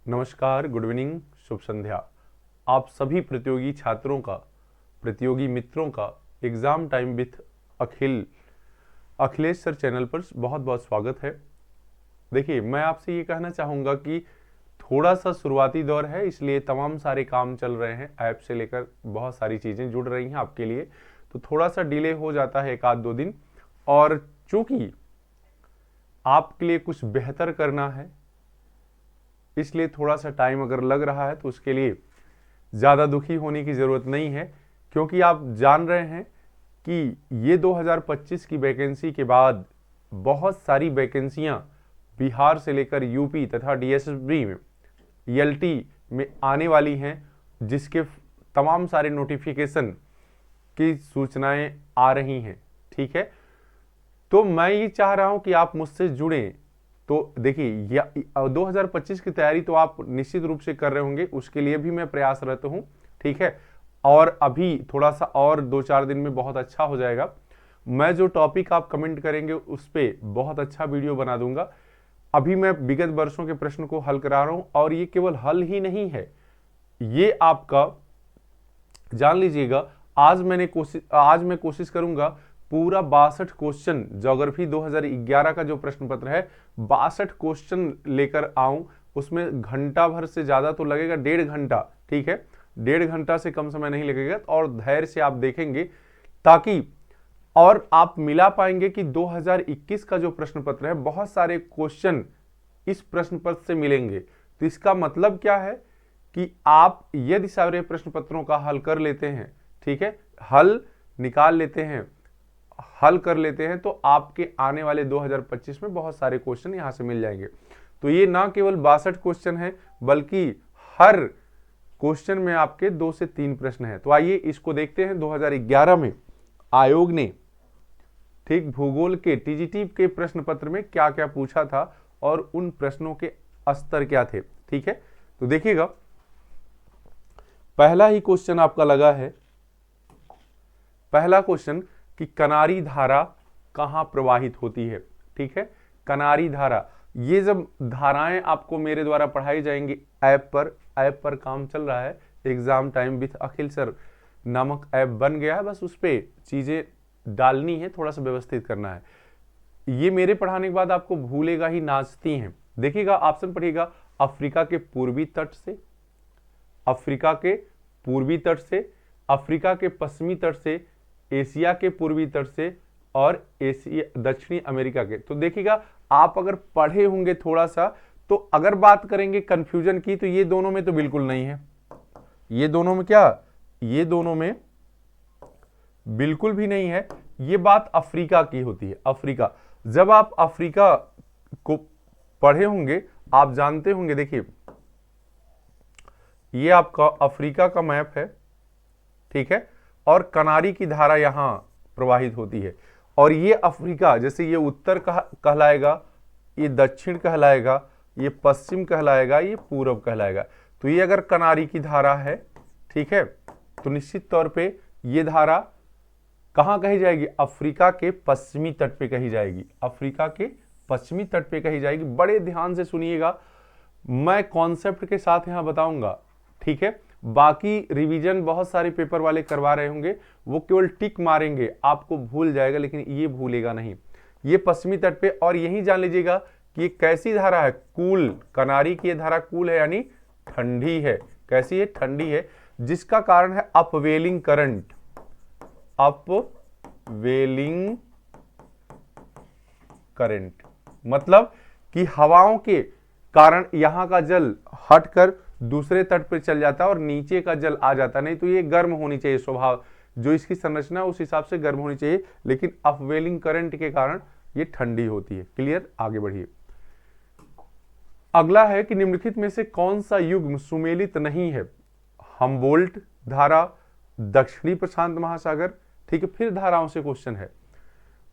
नमस्कार, good evening, शुभ संध्या। आप सभी प्रतियोगी छात्रों का, प्रतियोगी मित्रों का exam time with Akhilesh sir channel पर बहुत बहुत स्वागत है। देखिए, मैं आपसे ये कहना चाहूँगा कि थोड़ा सा शुरुआती दौर है, इसलिए तमाम सारे काम चल रहे हैं, ऐप से लेकर बहुत सारी चीज़ें जुड़ रही हैं आपके लिए, तो थोड़ा सा डिले हो जाता है, एक आध दो दिन। और चूंकि आपके लिए कुछ बेहतर करना है, इसलिए थोड़ा सा टाइम अगर लग रहा है तो उसके लिए ज़्यादा दुखी होने की ज़रूरत नहीं है, क्योंकि आप जान रहे हैं कि ये 2025 की वैकेंसी के बाद बहुत सारी वैकेंसियां बिहार से लेकर यूपी तथा डीएसएसबी में, ईएलटी में आने वाली हैं, जिसके तमाम सारे नोटिफिकेशन की सूचनाएं आ रही हैं। ठीक है, तो मैं ये चाह रहा हूं कि आप मुझसे जुड़ें। तो देखिए, 2025 की तैयारी तो आप निश्चित रूप से कर रहे होंगे, उसके लिए भी मैं प्रयासरत हूं। ठीक है, और अभी थोड़ा सा और 2-4 दिन में बहुत अच्छा हो जाएगा। मैं जो टॉपिक आप कमेंट करेंगे उस पर बहुत अच्छा वीडियो बना दूंगा। अभी मैं विगत वर्षों के प्रश्न को हल करा रहा हूं, और ये केवल हल ही नहीं है, ये आपका जान लीजिएगा। आज मैं कोशिश करूंगा पूरा 62 क्वेश्चन, ज्योग्राफी 2011 का जो प्रश्न पत्र है, 62 क्वेश्चन लेकर आऊं। उसमें घंटा भर से ज्यादा तो लगेगा, 1.5 घंटा। ठीक है, 1.5 घंटा से कम समय नहीं लगेगा, और धैर्य से आप देखेंगे, ताकि और आप मिला पाएंगे कि 2021 का जो प्रश्न पत्र है, बहुत सारे क्वेश्चन इस प्रश्न पत्र से मिलेंगे। तो इसका मतलब क्या है कि आप यदि सारे प्रश्न पत्रों का हल कर लेते हैं, ठीक है, हल निकाल लेते हैं, हल कर लेते हैं, तो आपके आने वाले 2025 में बहुत सारे क्वेश्चन यहां से मिल जाएंगे। तो ये ना केवल 62 क्वेश्चन है, बल्कि हर क्वेश्चन में आपके 2 से 3 प्रश्न हैं। तो आइए इसको देखते हैं। 2011 में आयोग ने, ठीक, भूगोल के टीजीटी के प्रश्न पत्र में क्या क्या पूछा था और उन प्रश्नों के स्तर क्या थे। ठीक है, तो देखिएगा, पहला ही क्वेश्चन आपका लगा है, पहला क्वेश्चन कि कनारी धारा कहां प्रवाहित होती है। ठीक है, कनारी धारा, ये जब धाराएं आपको मेरे द्वारा पढ़ाई जाएंगी ऐप पर काम चल रहा है, exam time with Akhil sir नामक ऐप बन गया है, बस उस पर चीजें डालनी है, थोड़ा सा व्यवस्थित करना है। ये मेरे पढ़ाने के बाद आपको भूलेगा ही नाचती हैं। देखिएगा, ऑप्शन पढ़िएगा, अफ्रीका के पूर्वी तट से, अफ्रीका के पूर्वी तट से, अफ्रीका के पश्चिमी तट से, एशिया के पूर्वी तट से, और एशिया दक्षिणी अमेरिका के। तो देखिएगा, आप अगर पढ़े होंगे थोड़ा सा, तो अगर बात करेंगे कंफ्यूजन की, तो ये दोनों में तो बिल्कुल नहीं है। ये दोनों में क्या, ये दोनों में बिल्कुल भी नहीं है। ये बात अफ्रीका की होती है। अफ्रीका, जब आप अफ्रीका को पढ़े होंगे, आप जानते होंगे, देखिए ये आपका अफ्रीका का मैप है, ठीक है, और कनारी की धारा यहां प्रवाहित होती है। और ये अफ्रीका, जैसे ये उत्तर कहलाएगा, ये दक्षिण कहलाएगा, ये पश्चिम कहलाएगा, ये पूर्व कहलाएगा। तो ये अगर कनारी की धारा है, ठीक है, तो निश्चित तौर पे ये धारा कहां कही जाएगी, अफ्रीका के पश्चिमी तट पे कही जाएगी, अफ्रीका के पश्चिमी तट पे कही जाएगी। बड़े ध्यान से सुनिएगा, मैं कॉन्सेप्ट के साथ यहां बताऊंगा। ठीक है, बाकी रिवीजन बहुत सारे पेपर वाले करवा रहे होंगे, वो केवल टिक मारेंगे, आपको भूल जाएगा, लेकिन ये भूलेगा नहीं। ये पश्चिमी तट पे, और यही जान लीजिएगा कि ये कैसी धारा है, कूल, कनारी की ये धारा कूल है, यानी ठंडी है। कैसी है, ठंडी है, जिसका कारण है अपवेलिंग करंट, अपवेलिंग करंट, मतलब कि हवाओं के कारण यहां का जल हटकर दूसरे तट पर चल जाता है और नीचे का जल आ जाता, नहीं तो ये गर्म होनी चाहिए, स्वभाव जो इसकी संरचना है उस हिसाब से गर्म होनी चाहिए, लेकिन अपवेलिंग करंट के कारण ये ठंडी होती है। क्लियर, आगे बढ़िए। अगला है कि निम्नलिखित में से कौन सा युग्म सुमेलित नहीं है। हम्बोल्ट धारा, दक्षिणी प्रशांत महासागर, ठीक है, फिर धाराओं से क्वेश्चन है।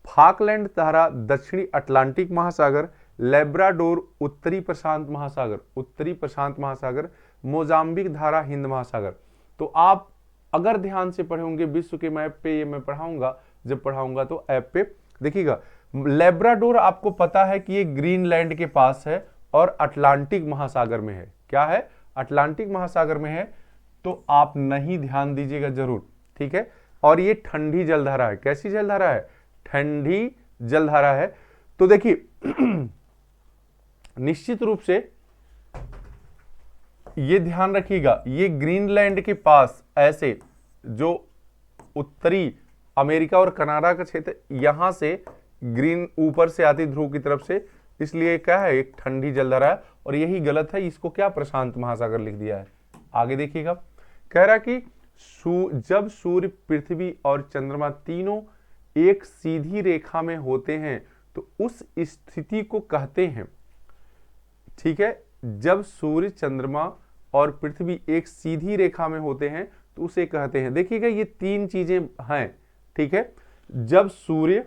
फाकलैंड धारा, दक्षिणी अटलांटिक महासागर, लेब्राडोर उत्तरी प्रशांत महासागर, उत्तरी प्रशांत महासागर, मोजाम्बिक धारा हिंद महासागर। तो आप अगर ध्यान से पढ़े होंगे, विश्व के मैप पे ये मैं पढ़ाऊंगा, जब पढ़ाऊंगा तो ऐप पे देखिएगा। लेब्राडोर आपको पता है कि ये ग्रीनलैंड के पास है और अटलांटिक महासागर में है। क्या है, अटलांटिक महासागर में है, तो आप नहीं ध्यान दीजिएगा जरूर, ठीक है। और ये ठंडी जलधारा है, कैसी जलधारा है, ठंडी जलधारा है। तो देखिए निश्चित रूप से ये ध्यान रखिएगा, ये ग्रीनलैंड के पास ऐसे जो उत्तरी अमेरिका और कनाडा का क्षेत्र, यहां से ग्रीन ऊपर से आती ध्रुव की तरफ से, इसलिए क्या है, एक ठंडी जलधारा है। और यही गलत है, इसको क्या प्रशांत महासागर लिख दिया है। आगे देखिएगा, कह रहा कि जब सूर्य, पृथ्वी और चंद्रमा तीनों एक सीधी रेखा में होते हैं तो उस स्थिति को कहते हैं, ठीक है, जब सूर्य, चंद्रमा और पृथ्वी एक सीधी रेखा में होते हैं तो उसे कहते हैं, देखिएगा ये तीन चीजें हैं, ठीक है। जब सूर्य,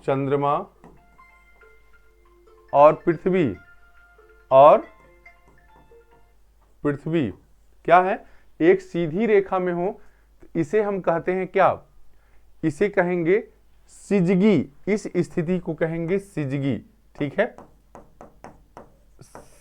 चंद्रमा और पृथ्वी क्या है, एक सीधी रेखा में हो, तो इसे हम कहते हैं क्या, इसे कहेंगे सिजगी, इस स्थिति को कहेंगे सिजगी, ठीक है,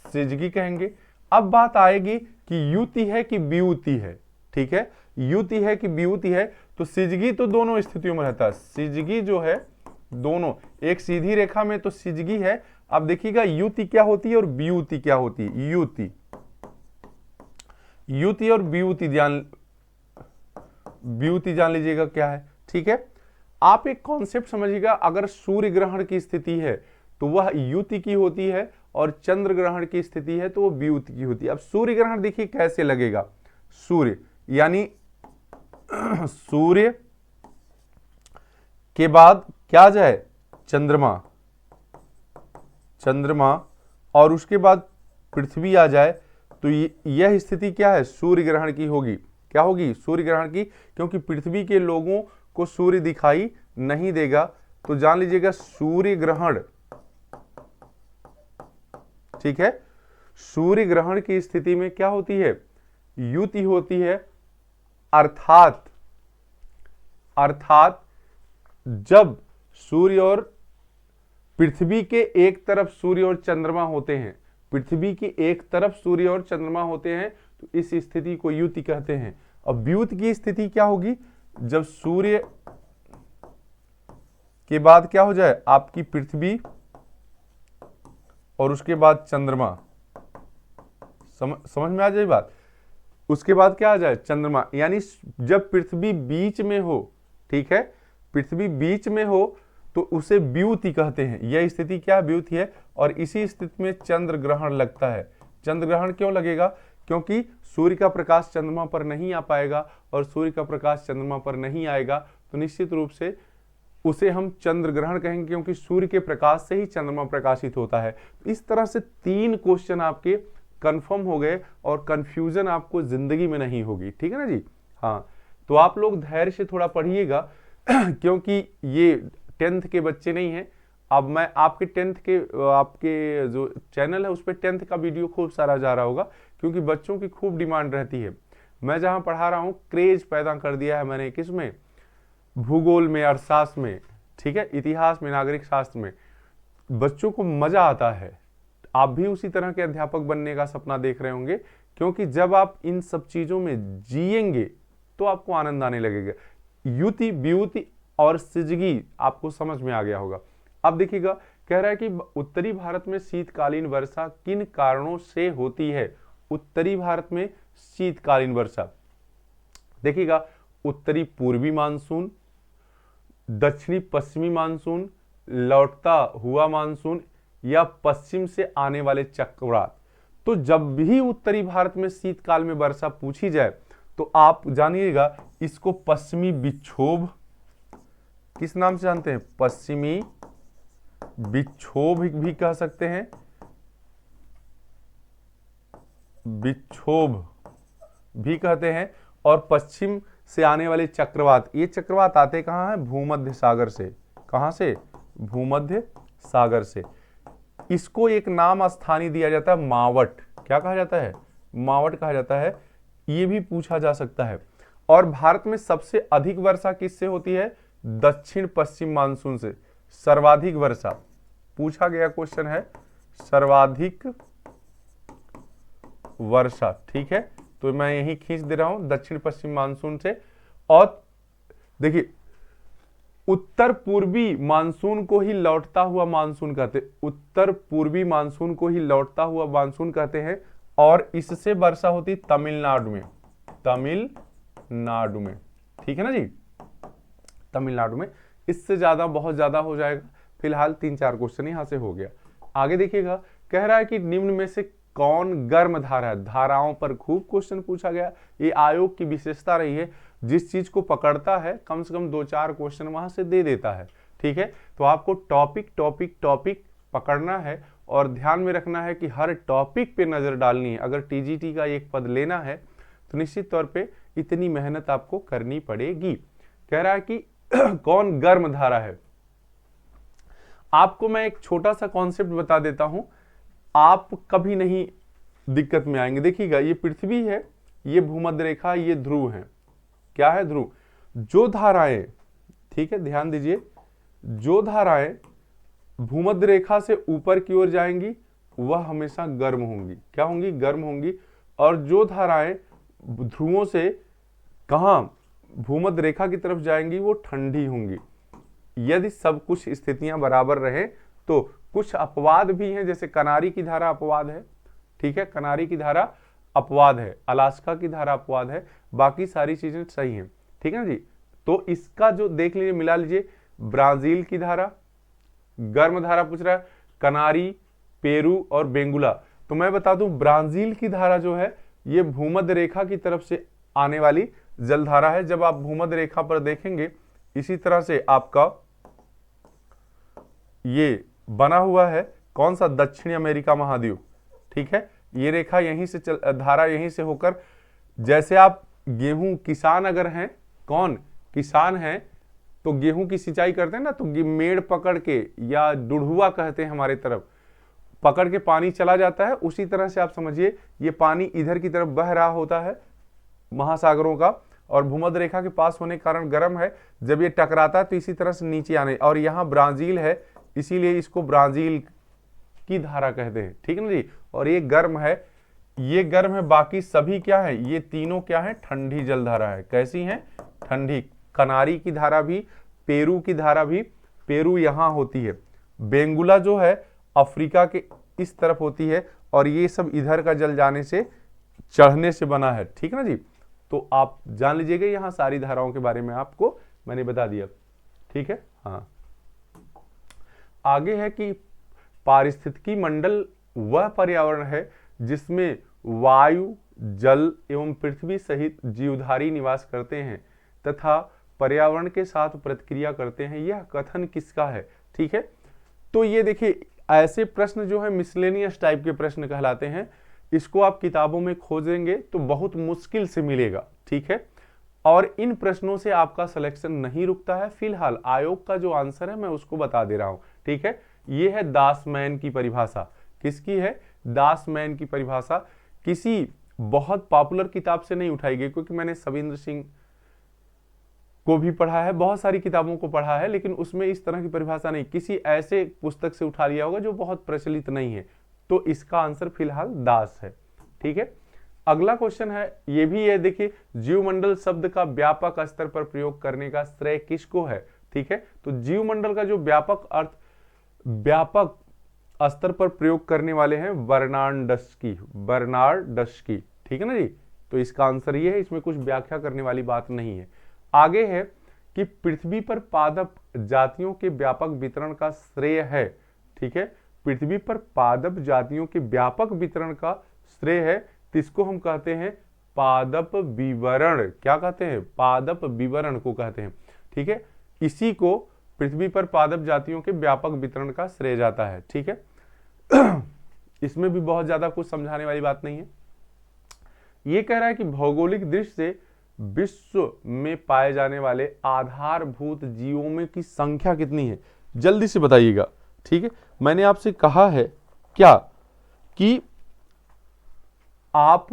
सिजगी कहेंगे। अब बात आएगी कि युति है कि वियुति है, ठीक है, युति है कि वियुति है, तो सिजगी तो दोनों स्थितियों में रहता है, सिजगी जो है दोनों, एक सीधी रेखा में तो सिजगी है। अब देखिएगा युति क्या होती है और वियुति क्या होती है, युति और वियुति जान लीजिएगा क्या है, ठीक है। आप एक कॉन्सेप्ट समझिएगा, अगर सूर्य ग्रहण की स्थिति है तो वह युति की होती है और चंद्र ग्रहण की स्थिति है तो वो वियुति की होती है। अब सूर्य ग्रहण देखिए कैसे लगेगा, सूर्य यानी सूर्य के बाद क्या जाए, चंद्रमा और उसके बाद पृथ्वी आ जाए, तो यह स्थिति क्या है, सूर्य ग्रहण की होगी। क्या होगी, सूर्य ग्रहण की, क्योंकि पृथ्वी के लोगों को सूर्य दिखाई नहीं देगा। तो जान लीजिएगा सूर्य ग्रहण, ठीक है, सूर्य ग्रहण की स्थिति में क्या होती है, युति होती है। अर्थात जब सूर्य और पृथ्वी के एक तरफ सूर्य और चंद्रमा होते हैं, पृथ्वी की एक तरफ सूर्य और चंद्रमा होते हैं, तो इस स्थिति को युति कहते हैं। अब वियुति की स्थिति क्या होगी, जब सूर्य के बाद क्या हो जाए, आपकी पृथ्वी और उसके बाद चंद्रमा, समझ में आ जाए बात, उसके बाद क्या आ जाए, चंद्रमा, यानी जब पृथ्वी बीच में हो, ठीक है, पृथ्वी बीच में हो तो उसे वियुति कहते हैं। यह स्थिति क्या वियुति है। और इसी स्थिति में चंद्र ग्रहण लगता है। चंद्र ग्रहण क्यों लगेगा, क्योंकि सूर्य का प्रकाश चंद्रमा पर नहीं आ पाएगा और सूर्य का प्रकाश चंद्रमा पर नहीं आएगा, तो निश्चित रूप से उसे हम चंद्र ग्रहण कहेंगे, क्योंकि सूर्य के प्रकाश से ही चंद्रमा प्रकाशित होता है। इस तरह से 3 क्वेश्चन आपके कंफर्म हो गए और कंफ्यूजन आपको जिंदगी में नहीं होगी, ठीक है ना जी। हाँ, तो आप लोग धैर्य से थोड़ा पढ़िएगा क्योंकि ये 10th के बच्चे नहीं हैं। अब मैं आपके 10th के आपके जो चैनल है उस पर 10th का वीडियो खूब सारा जा रहा होगा, क्योंकि बच्चों की खूब डिमांड रहती है। मैं जहां पढ़ा रहा हूं क्रेज पैदा कर दिया है मैंने, किसमें, भूगोल में, अर्थशास्त्र में, ठीक है, इतिहास में, नागरिक शास्त्र में। बच्चों को मजा आता है। आप भी उसी तरह के अध्यापक बनने का सपना देख रहे होंगे, क्योंकि जब आप इन सब चीजों में जिएंगे तो आपको आनंद आने लगेगा। युति, वियुति और सिजगी आपको समझ में आ गया होगा। अब देखिएगा, कह रहा है कि उत्तरी भारत में शीतकालीन वर्षा किन कारणों से होती है। उत्तरी भारत में शीतकालीन वर्षा, देखिएगा, उत्तरी पूर्वी मानसून, दक्षिणी पश्चिमी मानसून, लौटता हुआ मानसून या पश्चिम से आने वाले चक्रवात। तो जब भी उत्तरी भारत में शीतकाल में वर्षा पूछी जाए तो आप जानिएगा इसको पश्चिमी विक्षोभ, किस नाम से जानते हैं, पश्चिमी विक्षोभ भी कह सकते हैं, विक्षोभ भी कहते हैं। और पश्चिम से आने वाले चक्रवात, ये चक्रवात आते कहां हैं, भूमध्य सागर से। कहां से, भूमध्य सागर से। इसको एक नाम स्थानीय दिया जाता है, मावट। क्या कहा जाता है, मावट कहा जाता है। ये भी पूछा जा सकता है। और भारत में सबसे अधिक वर्षा किससे होती है, दक्षिण पश्चिम मानसून से। सर्वाधिक वर्षा पूछा गया क्वेश्चन है सर्वाधिक वर्षा, ठीक है। तो मैं यही खींच दे रहा हूं दक्षिण पश्चिम मानसून से। और देखिए उत्तर पूर्वी मानसून को ही लौटता हुआ मानसून कहते हैं, उत्तर पूर्वी मानसून को ही लौटता हुआ मानसून कहते हैं। और इससे वर्षा होती तमिलनाडु में, तमिलनाडु में, ठीक है ना जी, तमिलनाडु में। इससे ज्यादा बहुत ज्यादा हो जाएगा। फिलहाल 3-4 क्वेश्चन यहां से हो गया। आगे देखिएगा, कह रहा है कि निम्न में से कौन गर्म धारा है। धाराओं पर खूब क्वेश्चन पूछा गया। ये आयोग की विशेषता रही है, जिस चीज को पकड़ता है कम से कम 2-4 क्वेश्चन वहां से दे देता है, ठीक है। तो आपको टॉपिक टॉपिक टॉपिक पकड़ना है और ध्यान में रखना है कि हर टॉपिक पे नजर डालनी है। अगर टीजीटी का एक पद लेना है तो निश्चित तौर पे इतनी मेहनत आपको करनी पड़ेगी। कह रहा है कि कौन गर्म धारा है। आपको मैं एक छोटा सा कॉन्सेप्ट बता देता हूं, आप कभी नहीं दिक्कत में आएंगे। देखिएगा, ये पृथ्वी है, ये भूमध्य रेखा, ये ध्रुव है। क्या है? ध्रुव। जो धाराएं, ठीक है, ध्यान दीजिए, जो धाराएं भूमध्य रेखा से ऊपर की ओर जाएंगी वह हमेशा गर्म होंगी। क्या होंगी? गर्म होंगी। और जो धाराएं ध्रुवों से कहां भूमध्य रेखा की तरफ जाएंगी वो ठंडी होंगी। यदि सब कुछ स्थितियां बराबर रहे तो कुछ अपवाद भी हैं, जैसे कनारी की धारा अपवाद है, ठीक है, कनारी की धारा अपवाद है, अलास्का की धारा अपवाद है, बाकी सारी चीजें सही हैं, ठीक है ना जी। तो इसका जो देख लीजिए, मिला लीजिए, ब्राजील की धारा गर्म धारा पूछ रहा है, कनारी, पेरू और बेंगुला। तो मैं बता दूं, ब्राजील की धारा जो है ये भूमध्य रेखा की तरफ से आने वाली जलधारा है। जब आप भूमध्य रेखा पर देखेंगे इसी तरह से आपका ये बना हुआ है, कौन सा? दक्षिणी अमेरिका महाद्वीप, ठीक है। ये रेखा यहीं से धारा यहीं से होकर, जैसे आप गेहूं किसान अगर हैं, कौन किसान हैं, तो गेहूं की सिंचाई करते हैं ना, तो मेड़ पकड़ के, या डुढ़ुआ कहते हैं हमारे तरफ, पकड़ के पानी चला जाता है। उसी तरह से आप समझिए ये पानी इधर की तरफ बह रहा होता है महासागरों का, और भूमध्य रेखा के पास होने के कारण गर्म है। जब ये टकराता है तो इसी तरह से नीचे आने, और यहाँ ब्राजील है इसीलिए इसको ब्राजील की धारा कहते हैं, ठीक है ना जी। और ये गर्म है, ये गर्म है। बाकी सभी क्या है? ये तीनों क्या है? ठंडी जलधारा है। कैसी है? ठंडी। कनारी की धारा भी, पेरू की धारा भी, पेरू यहां होती है, बेंगुला जो है अफ्रीका के इस तरफ होती है, और ये सब इधर का जल जाने से, चढ़ने से बना है, ठीक है ना जी। तो आप जान लीजिएगा, यहां सारी धाराओं के बारे में आपको मैंने बता दिया, ठीक है। हाँ, आगे है कि पारिस्थितिकी मंडल वह पर्यावरण है जिसमें वायु, जल एवं पृथ्वी सहित जीवधारी निवास करते हैं तथा पर्यावरण के साथ प्रतिक्रिया करते हैं। यह कथन किसका है? ठीक है, तो ये देखिए, ऐसे प्रश्न जो है मिसलेनियस टाइप के प्रश्न कहलाते हैं। इसको आप किताबों में खोजेंगे तो बहुत मुश्किल से मिलेगा, ठीक है। और इन प्रश्नों से आपका सिलेक्शन नहीं रुकता है। फिलहाल आयोग का जो आंसर है मैं उसको बता दे रहा हूं, ठीक है। ये है दासमैन की परिभाषा। किसकी है? दासमैन की परिभाषा। किसी बहुत पॉपुलर किताब से नहीं उठाई गई, क्योंकि मैंने सविंद्र सिंह को भी पढ़ा है, बहुत सारी किताबों को पढ़ा है, लेकिन उसमें इस तरह की परिभाषा नहीं, किसी ऐसे पुस्तक से उठा लिया होगा जो बहुत प्रचलित नहीं है। तो इसका आंसर फिलहाल दास है, ठीक है। अगला क्वेश्चन है, ये भी है, देखिए, जीवमंडल शब्द का व्यापक स्तर पर प्रयोग करने का श्रेय किसको है? ठीक है, तो जीवमंडल का जो व्यापक अर्थ, व्यापक स्तर पर प्रयोग करने वाले हैं बर्नार्डस्की, ठीक है ना जी। तो इसका आंसर ये है, इसमें कुछ व्याख्या करने वाली बात नहीं है। आगे है कि पृथ्वी पर पादप जातियों के व्यापक वितरण का श्रेय है, ठीक है। पृथ्वी पर पादप जातियों के व्यापक वितरण का श्रेय है, किसको हम कहते हैं? पादप विवरण। क्या कहते हैं? पादप विवरण को कहते हैं, ठीक है। इसी को पृथ्वी पर पादप जातियों के व्यापक वितरण का श्रेय जाता है, ठीक है। इसमें भी बहुत ज्यादा कुछ समझाने वाली बात नहीं है। यह कह रहा है कि भौगोलिक दृष्टि से विश्व में पाए जाने वाले आधारभूत जीवों की संख्या कितनी है? जल्दी से बताइएगा, ठीक है। मैंने आपसे कहा है क्या कि आप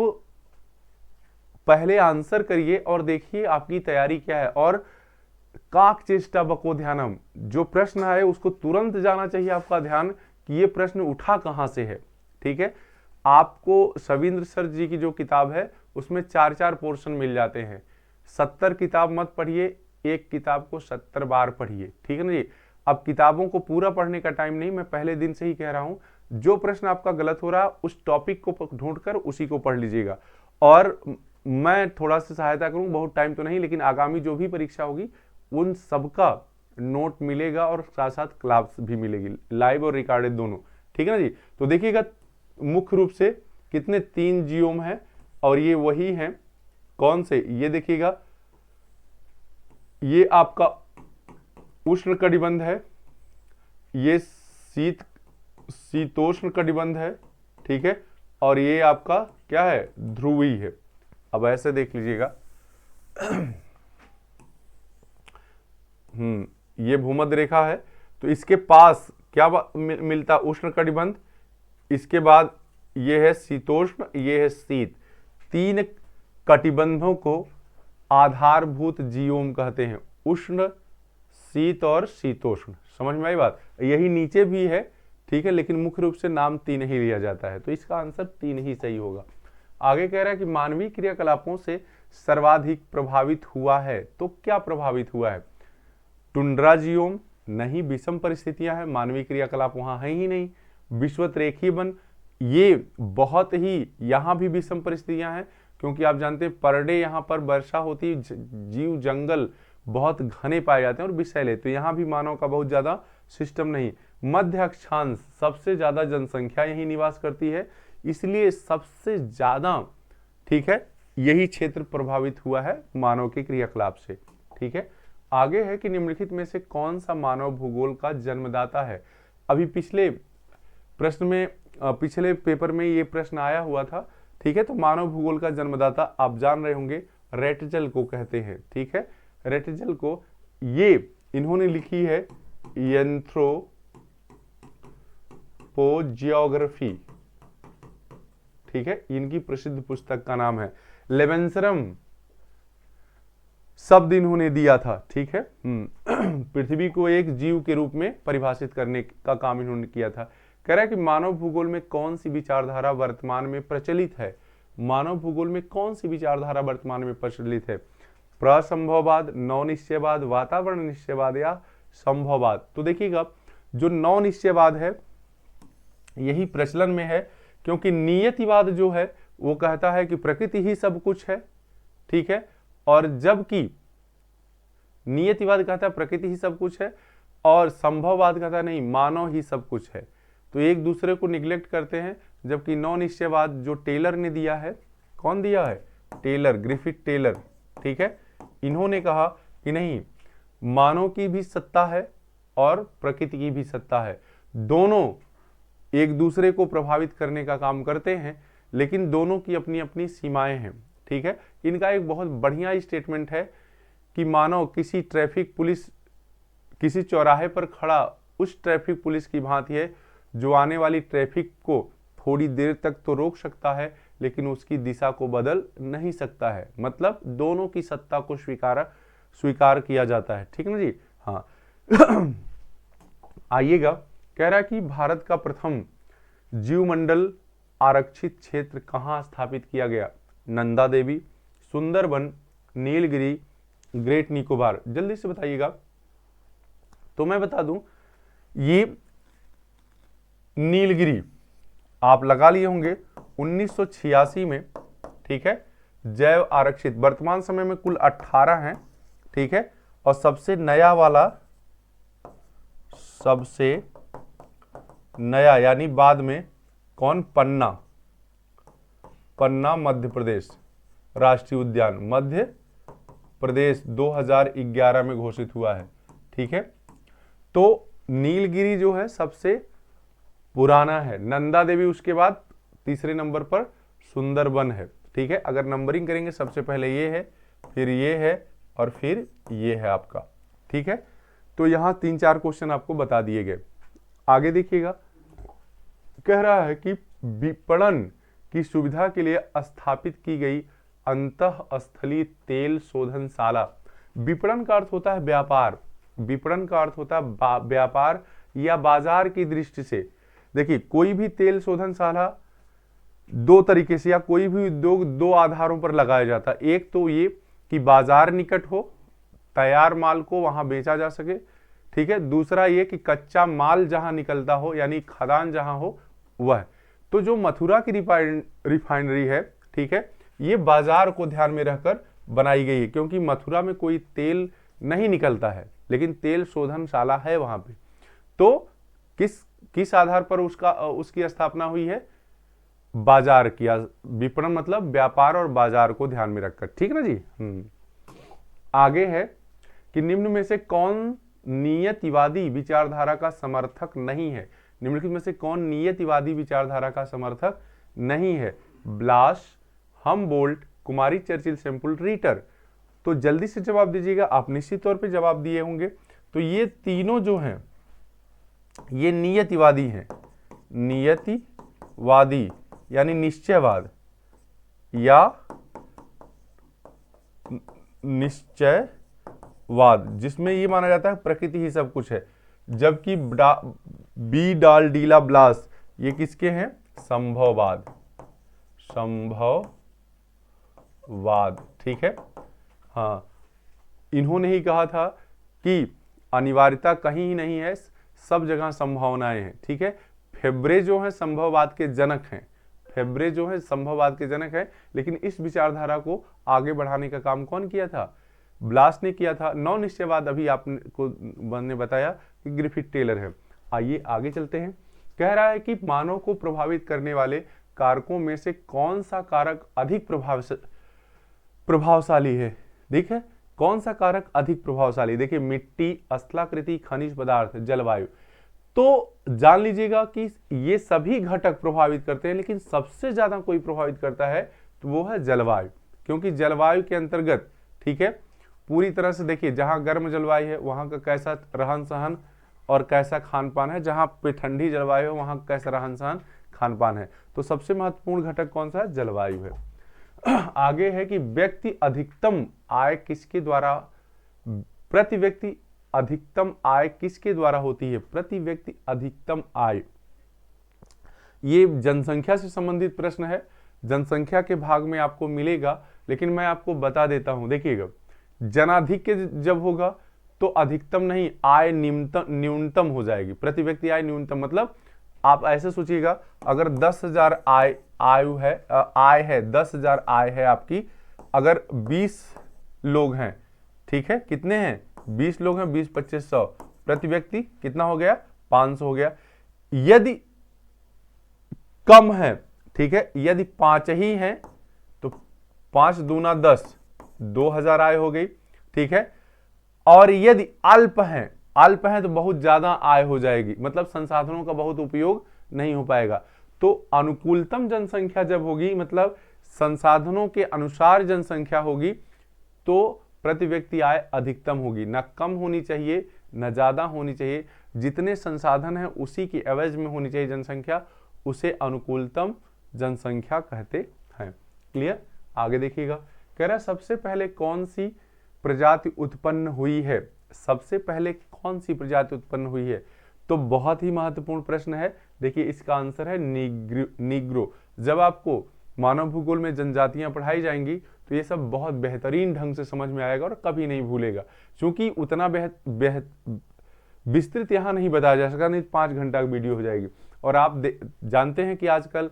पहले आंसर करिए और देखिए आपकी तैयारी क्या है, और काक चेष्टा बको ध्यानम, जो प्रश्न है उसको तुरंत जाना चाहिए आपका ध्यान कि ये प्रश्न उठा कहां से है। ठीक है, आपको सविंद्र सर जी की जो किताब है उसमें 4-4 पोर्शन मिल जाते हैं। 70 किताब मत पढ़िए, एक किताब को 70 बार पढ़िए। ठीक है ना जी। अब किताबों को पूरा पढ़ने का टाइम नहीं, मैं पहले दिन से ही कह रहा हूं, जो प्रश्न आपका गलत हो रहा है उस टॉपिक को ढूंढकर उसी को पढ़ लीजिएगा। और मैं थोड़ा सा सहायता करूं, बहुत टाइम तो नहीं, लेकिन आगामी जो भी परीक्षा होगी उन सबका नोट मिलेगा और साथ साथ क्लास भी मिलेगी, लाइव और रिकॉर्डेड दोनों। ठीक है ना जी। तो देखिएगा मुख्य रूप से कितने 3 जियोम है, और ये वही है कौन से, ये देखिएगा, ये आपका उष्ण कटिबंध है, ये शीतोष्ण कटिबंध है। ठीक है, और ये आपका क्या है, ध्रुवीय है। अब ऐसे देख लीजिएगा ये भूमध्य रेखा है, तो इसके पास क्या मिलता, उष्ण कटिबंध, इसके बाद ये है शीतोष्ण, ये है शीत। 3 कटिबंधों को आधारभूत जियोम कहते हैं, उष्ण, शीत और शीतोष्ण। समझ में आई बात, यही नीचे भी है। ठीक है, लेकिन मुख्य रूप से नाम 3 ही लिया जाता है, तो इसका आंसर 3 ही सही होगा। आगे कह रहा है कि मानवीय क्रियाकलापों से सर्वाधिक प्रभावित हुआ है, तो क्या प्रभावित हुआ है, टुंड्रा जियोम, नहीं, विषम परिस्थितियां हैं, मानवीय क्रियाकलाप वहां है ही नहीं। विषुवत रेखीय वन, ये बहुत ही, यहां भी विषम परिस्थितियां हैं, क्योंकि आप जानते हैं पर डे यहाँ पर वर्षा होती, जीव जंगल बहुत घने पाए जाते हैं और विषैले, तो यहाँ भी मानव का बहुत ज्यादा सिस्टम नहीं। मध्य अक्षांश, सबसे ज्यादा जनसंख्या यही निवास करती है, इसलिए सबसे ज्यादा, ठीक है, यही क्षेत्र प्रभावित हुआ है मानव के क्रियाकलाप से। ठीक है, आगे है कि निम्नलिखित में से कौन सा मानव भूगोल का जन्मदाता है। अभी पिछले प्रश्न में, पिछले पेपर में ये प्रश्न आया हुआ था। ठीक है, तो मानव भूगोल का जन्मदाता आप जान रहे होंगे, रेटजल को कहते हैं। ठीक है, रेटजल को, ये इन्होंने लिखी है एंथ्रोपोजियोग्राफी। ठीक है, इनकी प्रसिद्ध पुस्तक का नाम है। लेवेंसरम शब्द इन्होंने दिया था। ठीक है, पृथ्वी को एक जीव के रूप में परिभाषित करने का काम इन्होंने किया था। कह रहा है कि मानव भूगोल में कौन सी विचारधारा वर्तमान में प्रचलित है, मानव भूगोल में कौन सी विचारधारा वर्तमान में प्रचलित है, प्रसंभववाद, नौ निश्चयवाद, वातावरण निश्चयवाद या संभववाद। तो देखिएगा, जो नौ निश्चयवाद है यही प्रचलन में है, क्योंकि नियतिवाद जो है वो कहता है कि प्रकृति ही सब कुछ है। ठीक है, और जबकि नियतिवाद कहता है प्रकृति ही सब कुछ है, और संभववाद कहता है नहीं, मानव ही सब कुछ है। तो एक दूसरे को निग्लेक्ट करते हैं। जबकि नौ निश्चयवाद जो टेलर ने दिया है, कौन दिया है, टेलर, ग्रिफिथ टेलर। ठीक है, इन्होंने कहा कि नहीं, मानव की भी सत्ता है और प्रकृति की भी सत्ता है, दोनों एक दूसरे को प्रभावित करने का काम करते हैं, लेकिन दोनों की अपनी अपनी सीमाएं हैं। ठीक है, इनका एक बहुत बढ़िया स्टेटमेंट है कि मानव किसी ट्रैफिक पुलिस, किसी चौराहे पर खड़ा उस ट्रैफिक पुलिस की भांति है जो आने वाली ट्रैफिक को थोड़ी देर तक तो रोक सकता है, लेकिन उसकी दिशा को बदल नहीं सकता है। मतलब दोनों की सत्ता को स्वीकार किया जाता है। ठीक है ना जी। हाँ आइएगा, कह रहा है कि भारत का प्रथम जीवमंडल आरक्षित क्षेत्र कहाँ स्थापित किया गया, नंदा देवी, सुंदरबन, नीलगिरी, ग्रेट निकोबार। जल्दी से बताइएगा। तो मैं बता दूं, ये नीलगिरी आप लगा लिए होंगे 1986 में। ठीक है, जैव आरक्षित, वर्तमान समय में कुल 18 हैं। ठीक है, और सबसे नया वाला, सबसे नया यानी बाद में कौन, पन्ना, पन्ना मध्य प्रदेश राष्ट्रीय उद्यान, मध्य प्रदेश 2011 में घोषित हुआ है। ठीक है, तो नीलगिरी जो है सबसे पुराना है, नंदा देवी उसके बाद तीसरे नंबर पर सुंदरबन है। ठीक है, अगर नंबरिंग करेंगे सबसे पहले ये है, फिर ये है, और फिर ये है आपका। ठीक है, तो यहां 3-4 क्वेश्चन आपको बता दिए गए। आगे देखिएगा, कह रहा है कि विपणन की सुविधा के लिए स्थापित की गई अंतःस्थलीय तेल शोधनशाला। विपणन का अर्थ होता है व्यापार, विपणन का अर्थ होता है व्यापार या बाजार की दृष्टि से। देखिए कोई भी तेल शोधनशाला दो तरीके से या कोई भी उद्योग दो आधारों पर लगाया जाता है। एक तो ये कि बाजार निकट हो, तैयार माल को वहां बेचा जा सके, ठीक है। दूसरा ये कि कच्चा माल जहां निकलता हो यानी खदान जहां हो वह। तो जो मथुरा की रिफाइनरी है, ठीक है, ये बाजार को ध्यान में रखकर बनाई गई है, क्योंकि मथुरा में कोई तेल नहीं निकलता है लेकिन तेल शोधनशाला है वहां पे। तो किस आधार पर उसकी स्थापना हुई है? बाजार किया, विपणन मतलब व्यापार और बाजार को ध्यान में रखकर, ठीक ना जी। आगे है कि निम्न में से कौन नियतिवादी विचारधारा का समर्थक नहीं है? निम्नलिखित में से कौन नियतिवादी विचारधारा का समर्थक नहीं है? ब्लास, हमबोल्ट, कुमारी चर्चिल, सेम्पुल, रीटर। तो जल्दी से जवाब दीजिएगा, आप निश्चित तौर पे जवाब दिए होंगे। तो ये तीनों जो हैं ये नियतिवादी हैं, नियतिवादी यानी निश्चयवाद या निश्चयवाद, जिसमें ये माना जाता है प्रकृति ही सब कुछ है। जबकि बी डाल डीला ब्लास ये किसके हैं? संभववाद, संभववाद, ठीक है। हाँ, इन्होंने ही कहा था कि अनिवार्यता कहीं ही नहीं है, सब जगह संभावनाएं हैं, ठीक है। फेब्रे जो है संभववाद के जनक हैं, फेब्रे जो है संभववाद के जनक है। लेकिन इस विचारधारा को आगे बढ़ाने का काम कौन किया था? ब्लास ने किया था। नौ निश्चयवाद अभी आपको ने बताया कि ग्रिफिथ टेलर है। आइए आगे चलते हैं। कह रहा है कि मानव को प्रभावित करने वाले कारकों में से कौन सा कारक अधिक प्रभावशाली है? देखिए कौन सा कारक अधिक प्रभावशाली? देखिए मिट्टी, स्थलाकृति, खनिज पदार्थ, जलवायु। तो जान लीजिएगा कि ये सभी घटक प्रभावित करते हैं, लेकिन सबसे ज्यादा कोई प्रभावित करता है तो वो है जलवायु। क्योंकि जलवायु के अंतर्गत, ठीक है, पूरी तरह से देखिए जहां गर्म जलवायु है वहां का कैसा रहन सहन और कैसा खान पान है, जहां पे ठंडी जलवायु है वहां कैसा रहन सहन खान पान है। तो सबसे महत्वपूर्ण घटक कौन सा है? जलवायु है। आगे है कि व्यक्ति अधिकतम आय किसके द्वारा, प्रति व्यक्ति अधिकतम आय किसके द्वारा होती है? प्रति व्यक्ति अधिकतम आय, ये जनसंख्या से संबंधित प्रश्न है, जनसंख्या के भाग में आपको मिलेगा, लेकिन मैं आपको बता देता हूं। देखिएगा जनाधिक्य जब होगा तो अधिकतम नहीं, आय न्यूनतम हो जाएगी। प्रति व्यक्ति आय न्यूनतम मतलब आप ऐसे सोचिएगा, अगर 10,000 आय है 10,000 आय है आपकी, अगर 20 लोग हैं, ठीक है, कितने हैं? 20 लोग हैं, 20 25 100, प्रति व्यक्ति कितना हो गया? 500 हो गया। यदि कम है, ठीक है, यदि 5 ही हैं तो 5 दूना 10, 2000 आय हो गई, ठीक है। और यदि अल्प हैं तो बहुत ज्यादा आय हो जाएगी, मतलब संसाधनों का बहुत उपयोग नहीं हो पाएगा। तो अनुकूलतम जनसंख्या जब होगी, मतलब संसाधनों के अनुसार जनसंख्या होगी, तो प्रति व्यक्ति आय अधिकतम होगी, ना कम होनी चाहिए ना ज्यादा होनी चाहिए। जितने संसाधन हैं उसी की एवरेज में होनी चाहिए जनसंख्या, उसे अनुकूलतम जनसंख्या कहते हैं। क्लियर? आगे देखिएगा, कह रहा है सबसे पहले कौन सी प्रजाति उत्पन्न हुई है? सबसे पहले कौन सी प्रजाति उत्पन्न हुई है? तो बहुत ही महत्वपूर्ण प्रश्न है। देखिए इसका आंसर है नीग्रो। जब आपको मानव भूगोल में जनजातियां पढ़ाई जाएंगी तो ये सब बहुत बेहतरीन ढंग से समझ में आएगा और कभी नहीं भूलेगा, क्योंकि उतना विस्तृत यहां नहीं बताया जा सका, नहीं 5 घंटा की वीडियो हो जाएगी। और आप जानते हैं कि आजकल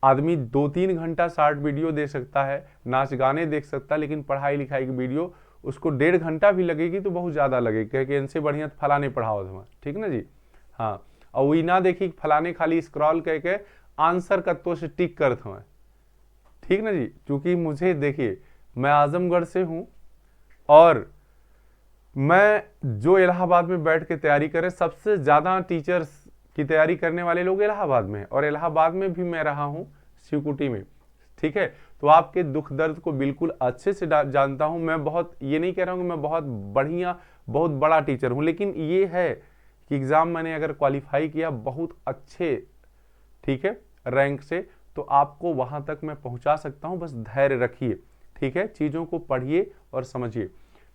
आदमी 2-3 घंटा शॉर्ट वीडियो देख सकता है, नाच गाने देख सकता है, लेकिन पढ़ाई लिखाई की वीडियो उसको 1.5 घंटा भी लगेगी तो बहुत ज्यादा लगेगी, क्योंकि इनसे बढ़िया फलाने पढ़ाओ तुम्हें, ठीक ना जी। हाँ, और वही ना देखी फलाने खाली स्क्रॉल करके आंसर कत्तों से टिक कर तुम्हें, ठीक ना जी। क्योंकि मुझे देखिए मैं आजमगढ़ से हूं और मैं जो इलाहाबाद में बैठ के तैयारी करे, सबसे ज्यादा टीचर्स की तैयारी करने वाले लोग इलाहाबाद में हैं, और इलाहाबाद में भी मैं रहा हूं शिवकुटी में, ठीक है। तो आपके दुख दर्द को बिल्कुल अच्छे से जानता हूं। मैं बहुत ये नहीं कह रहा हूं कि मैं बहुत बढ़िया बहुत बड़ा टीचर हूं, लेकिन ये है कि एग्जाम मैंने अगर क्वालिफाई किया बहुत अच्छे, ठीक है, रैंक से, तो आपको वहां तक मैं पहुंचा सकता हूं। बस धैर्य रखिए, ठीक है, चीजों को पढ़िए और समझिए।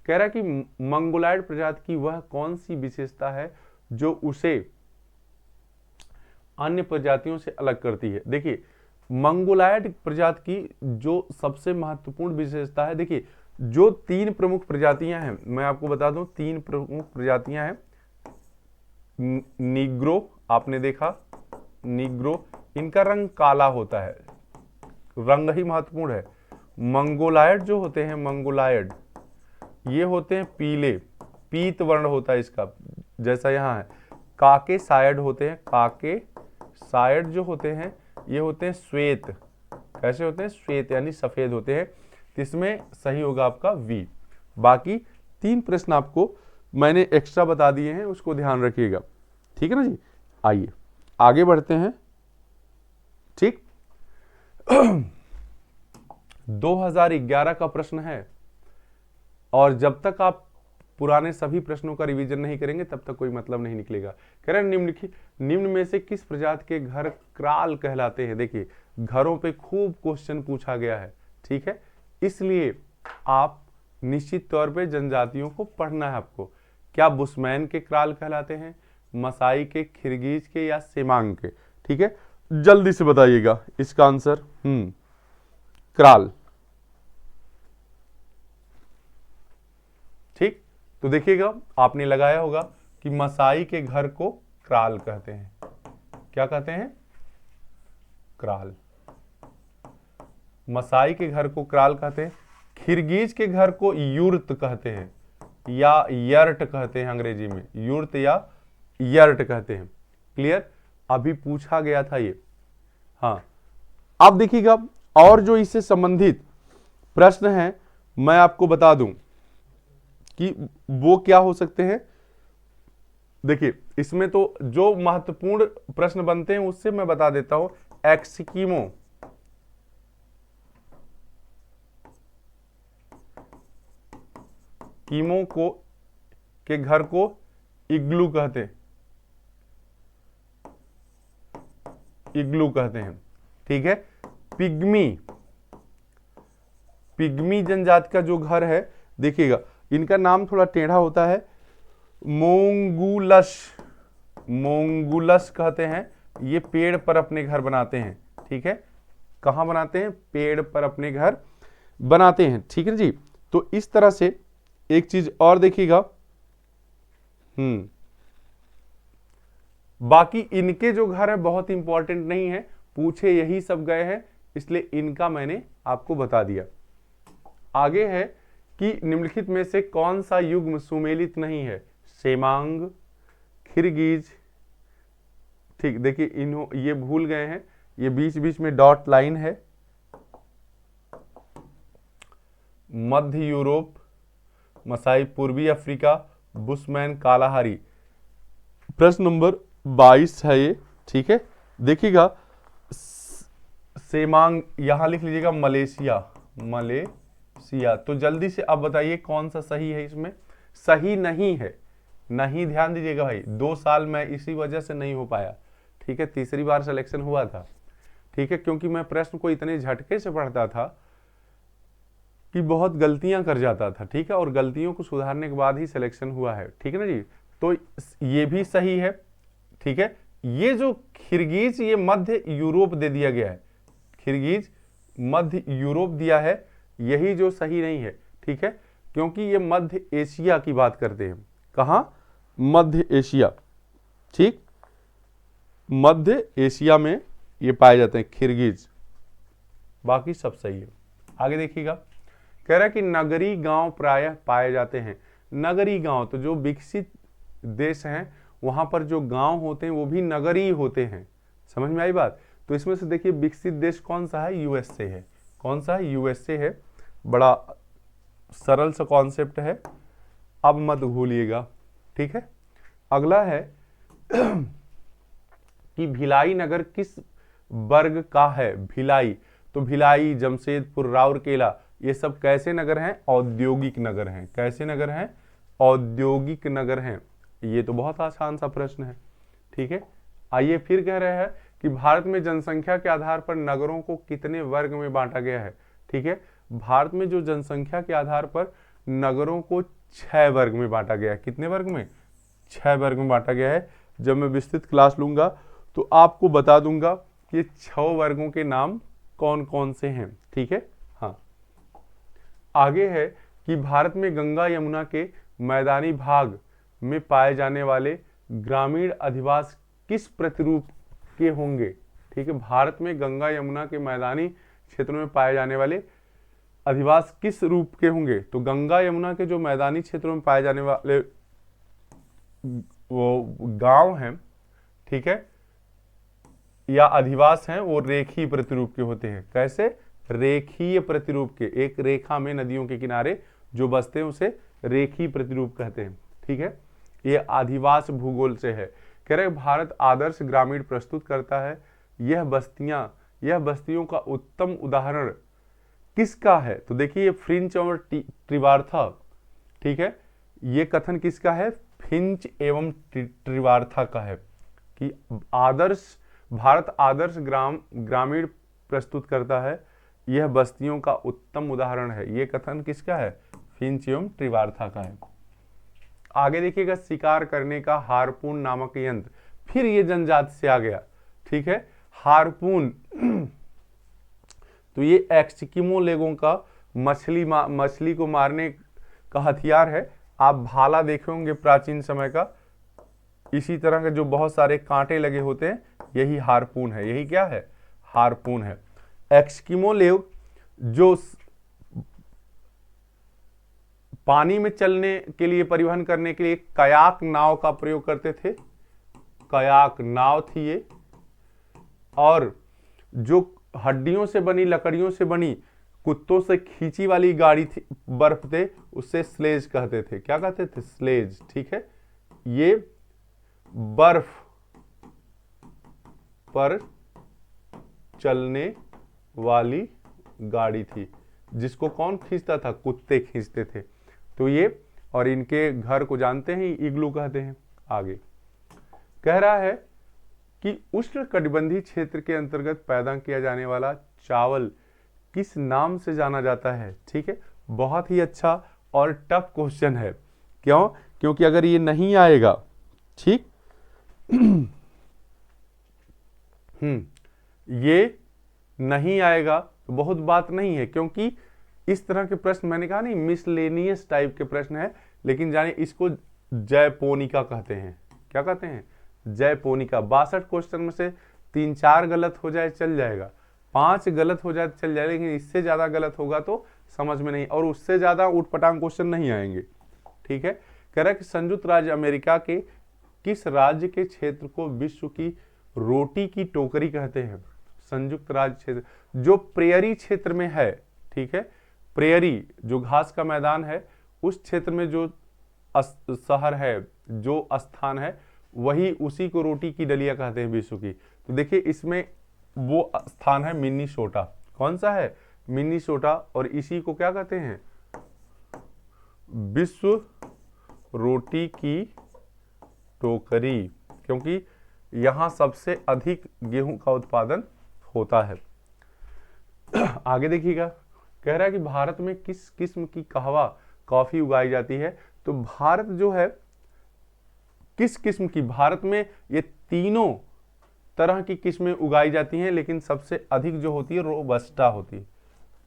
कह रहा है कि मंगोलायड प्रजाति की वह कौन सी विशेषता है जो उसे अन्य प्रजातियों से अलग करती है। देखिए मंगोलायड प्रजाति की जो सबसे महत्वपूर्ण विशेषता है, देखिए जो 3 प्रमुख प्रजातियां हैं, मैं आपको बता दूं 3 प्रमुख प्रजातियां हैं। नीग्रो, आपने देखा नीग्रो, इनका रंग काला होता है, रंग ही महत्वपूर्ण है। मंगोलायड जो होते हैं, मंगोलायड ये होते हैं पीले, पीत वर्ण होता है इसका, जैसा यहाँ है। काके सायड होते हैं, काके सायड जो होते हैं ये होते हैं श्वेत। कैसे होते हैं? श्वेत, यानी सफेद होते हैं। इसमें सही होगा आपका वी। बाकी 3 प्रश्न आपको मैंने एक्स्ट्रा बता दिए हैं, उसको ध्यान रखिएगा, ठीक है ना जी। आइए आगे बढ़ते हैं। ठीक 2011 का प्रश्न है, और जब तक आप पुराने सभी प्रश्नों का रिवीजन नहीं करेंगे तब तक कोई मतलब नहीं निकलेगा। कह रहे हैं निम्न में से किस प्रजाति के घर क्राल कहलाते हैं। देखिए घरों पे खूब क्वेश्चन पूछा गया है, ठीक है, इसलिए आप निश्चित तौर पे जनजातियों को पढ़ना है आपको। क्या बुशमैन के क्राल कहलाते हैं, मसाई के, खिरगीज के, या सेमांग के? ठीक है, जल्दी से बताइएगा इसका आंसर। क्राल। ठीक, तो देखिएगा आपने लगाया होगा कि मसाई के घर को क्राल कहते हैं। क्या कहते हैं? क्राल। मसाई के घर को क्राल कहते हैं। खिरगीज के घर को युर्त कहते हैं, या यर्ट कहते हैं अंग्रेजी में, युर्त या यर्ट कहते हैं। क्लियर? अभी पूछा गया था ये। हाँ, अब देखिएगा और जो इससे संबंधित प्रश्न हैं मैं आपको बता दूं कि वो क्या हो सकते हैं। देखिए इसमें तो जो महत्वपूर्ण प्रश्न बनते हैं उससे मैं बता देता हूं। एक्सकीमो, कीमो को के घर को इग्लू कहते हैं, इग्लू कहते हैं। ठीक है, पिग्मी, पिग्मी जनजाति का जो घर है, देखिएगा इनका नाम थोड़ा टेढ़ा होता है, मोंगुलस, मोंगुलस कहते हैं। ये पेड़ पर अपने घर बनाते हैं। ठीक है, कहां बनाते हैं? पेड़ पर अपने घर बनाते हैं। ठीक है जी। तो इस तरह से एक चीज और देखिएगा, बाकी इनके जो घर है बहुत इंपॉर्टेंट नहीं है, पूछे यही सब गए हैं, इसलिए इनका मैंने आपको बता दिया। आगे है कि निम्नलिखित में से कौन सा युग्म सुमेलित नहीं है। सेमांग, खिरगीज। ठीक, देखिए ये भूल गए हैं, ये बीच बीच में डॉट लाइन है। मध्य यूरोप, मसाई पूर्वी अफ्रीका, बुशमैन कालाहारी। प्रश्न नंबर 22 है ये। ठीक है, देखिएगा सेमांग यहां लिख लीजिएगा मलेशिया, मलेशिया। तो जल्दी से आप बताइए कौन सा सही है इसमें? सही नहीं है, नहीं, ध्यान दीजिएगा भाई, 2 साल में इसी वजह से नहीं हो पाया। ठीक है, तीसरी बार सिलेक्शन हुआ था। ठीक है, क्योंकि मैं प्रश्न को इतने झटके से पढ़ता था कि बहुत गलतियां कर जाता था। ठीक है, और गलतियों को सुधारने के बाद ही सिलेक्शन हुआ है। ठीक है ना जी। तो ये भी सही है। ठीक है, ये जो खिरगीज, ये मध्य यूरोप दे दिया गया है, खिरगीज मध्य यूरोप दिया है, यही जो सही नहीं है। ठीक है, क्योंकि ये मध्य एशिया की बात करते हैं। कहां? मध्य एशिया। ठीक, मध्य एशिया में ये पाए जाते हैं खिरगीज, बाकी सब सही है। आगे देखिएगा, कह रहा है कि नगरी गांव प्रायः पाए जाते हैं। नगरी गांव, तो जो विकसित देश हैं वहां पर जो गांव होते हैं वो भी नगरी होते हैं। समझ में आई बात? तो इसमें से देखिए विकसित देश कौन सा है? यूएसए है। कौन सा है? यूएसए है। बड़ा सरल सा कॉन्सेप्ट है, अब मत भूलिएगा। ठीक है, अगला है कि भिलाई नगर किस वर्ग का है? भिलाई, तो भिलाई, जमशेदपुर, राउरकेला, ये सब कैसे नगर हैं? औद्योगिक नगर हैं। कैसे नगर हैं? औद्योगिक नगर हैं। ये तो बहुत आसान सा प्रश्न है। ठीक है, आइए फिर कह रहे हैं कि भारत में जनसंख्या के आधार पर नगरों को कितने वर्ग में बांटा गया है। ठीक है, भारत में जो जनसंख्या के आधार पर नगरों को 6 वर्ग में बांटा गया है। कितने वर्ग में? 6 वर्ग में बांटा गया है। जब मैं विस्तृत क्लास लूंगा तो आपको बता दूंगा कि 6 वर्गों के नाम कौन कौन से हैं। ठीक है। हाँ, आगे है कि भारत में गंगा यमुना के मैदानी भाग में पाए जाने वाले ग्रामीण अधिवास किस प्रतिरूप के होंगे? ठीक है, भारत में गंगा यमुना के मैदानी क्षेत्रों में पाए जाने वाले अधिवास किस रूप के होंगे? तो गंगा यमुना के जो मैदानी क्षेत्रों में पाए जाने वाले वो गांव हैं, ठीक है, या अधिवास हैं, वो रेखीय प्रतिरूप के होते हैं। कैसे? रेखीय प्रतिरूप के। एक रेखा में नदियों के किनारे जो बसते हैं उसे रेखीय प्रतिरूप कहते हैं। ठीक है, ये अधिवास भूगोल से है। कह रहे भारत आदर्श ग्रामीण प्रस्तुत करता है। यह बस्तियों का उत्तम उदाहरण किसका है? तो देखिए ये फ्रिंच और त्रिवार्था, ठीक है, ये कथन किसका है? फिंच एवं त्रिवार्था का है कि भारत आदर्श ग्रामीण प्रस्तुत करता है, यह बस्तियों का उत्तम उदाहरण है। ये कथन किसका है? फिंच एवं त्रिवार्था का है। आगे देखिएगा, शिकार करने का हारपून नामक यंत्र, फिर ये जनजाति से आ गया। ठीक है, हारपून तो ये एस्किमो लोगों का मछली को मारने का हथियार है। आप भाला देखे होंगे प्राचीन समय का, इसी तरह के जो बहुत सारे कांटे लगे होते हैं, यही हारपून है। यही क्या है? हारपून है। एस्किमो लोग जो पानी में चलने के लिए, परिवहन करने के लिए कयाक नाव का प्रयोग करते थे। कयाक नाव थी ये, और जो हड्डियों से बनी, लकड़ियों से बनी, कुत्तों से खींची वाली गाड़ी थी, बर्फ थे, उससे स्लेज कहते थे। क्या कहते थे? स्लेज। ठीक है, ये बर्फ पर चलने वाली गाड़ी थी, जिसको कौन खींचता था? कुत्ते खींचते थे। तो ये, और इनके घर को जानते हैं, इग्लू कहते हैं। आगे कह रहा है कि उष्णकटिबंधीय क्षेत्र के अंतर्गत पैदा किया जाने वाला चावल किस नाम से जाना जाता है? ठीक है, बहुत ही अच्छा और टफ क्वेश्चन है। क्यों? क्योंकि अगर ये नहीं आएगा, ठीक, ये नहीं आएगा तो बहुत बात नहीं है, क्योंकि इस तरह के प्रश्न, मैंने कहा नहीं, मिसलेनियस टाइप के प्रश्न है। लेकिन जाने इसको जयपोनिका कहते हैं। क्या कहते हैं? जयपोनिका। 62 क्वेश्चन में से 3-4 गलत हो जाए चल जाएगा, 5 गलत हो जाए चल जाए, लेकिन इससे ज्यादा गलत होगा तो समझ में नहीं, और उससे ज्यादा उटपटांग क्वेश्चन नहीं आएंगे। ठीक है, कह रहा है कि संयुक्त राज्य अमेरिका के किस राज्य के क्षेत्र को विश्व की रोटी की टोकरी कहते हैं? संयुक्त राज्य क्षेत्र जो प्रेयरी क्षेत्र में है, ठीक है, प्रेयरी जो घास का मैदान है, उस क्षेत्र में जो शहर है, जो स्थान है, वही, उसी को रोटी की डलिया कहते हैं विश्व की। तो देखिए इसमें वो स्थान है मिनीसोटा। कौन सा है? मिनीसोटा। और इसी को क्या कहते हैं? विश्व रोटी की टोकरी, क्योंकि यहां सबसे अधिक गेहूं का उत्पादन होता है। आगे देखिएगा, कह रहा है कि भारत में किस किस्म की कहवा कॉफी उगाई जाती है? तो भारत जो है, किस किस्म की, भारत में ये तीनों तरह की किस्में उगाई जाती हैं, लेकिन सबसे अधिक जो होती है रोबस्टा होती है।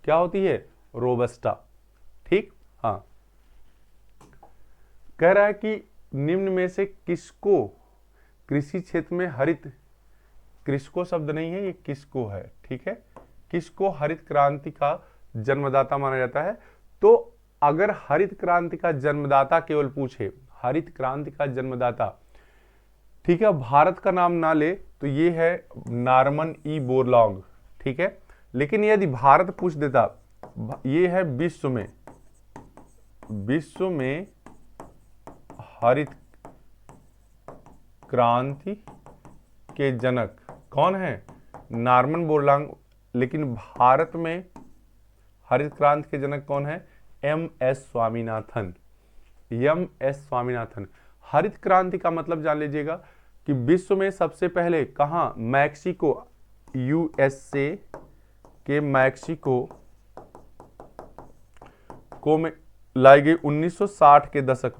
क्या होती है? रोबस्टा। ठीक, हाँ। कह रहा है कि निम्न में से किसको कृषि क्षेत्र में हरित, किसको शब्द नहीं है, ये किसको है। ठीक है, किसको हरित क्रांति का जन्मदाता माना जाता है? तो अगर हरित क्रांति का जन्मदाता केवल पूछे, हरित क्रांति का जन्मदाता, ठीक है, भारत का नाम ना ले तो ये है नॉर्मन ई बोरलॉग। ठीक है, लेकिन यदि भारत पूछ देता, ये है विश्व में हरित क्रांति के जनक कौन है? Norman Borlaug. लेकिन भारत में हरित क्रांति के जनक कौन है? M.S. स्वामीनाथन। M.S. स्वामीनाथन। हरित क्रांति का मतलब जान लीजिएगा कि विश्व में सबसे पहले कहाँ? मैक्सिको, USA के मैक्सिको को में लाई गई 1960 के दशक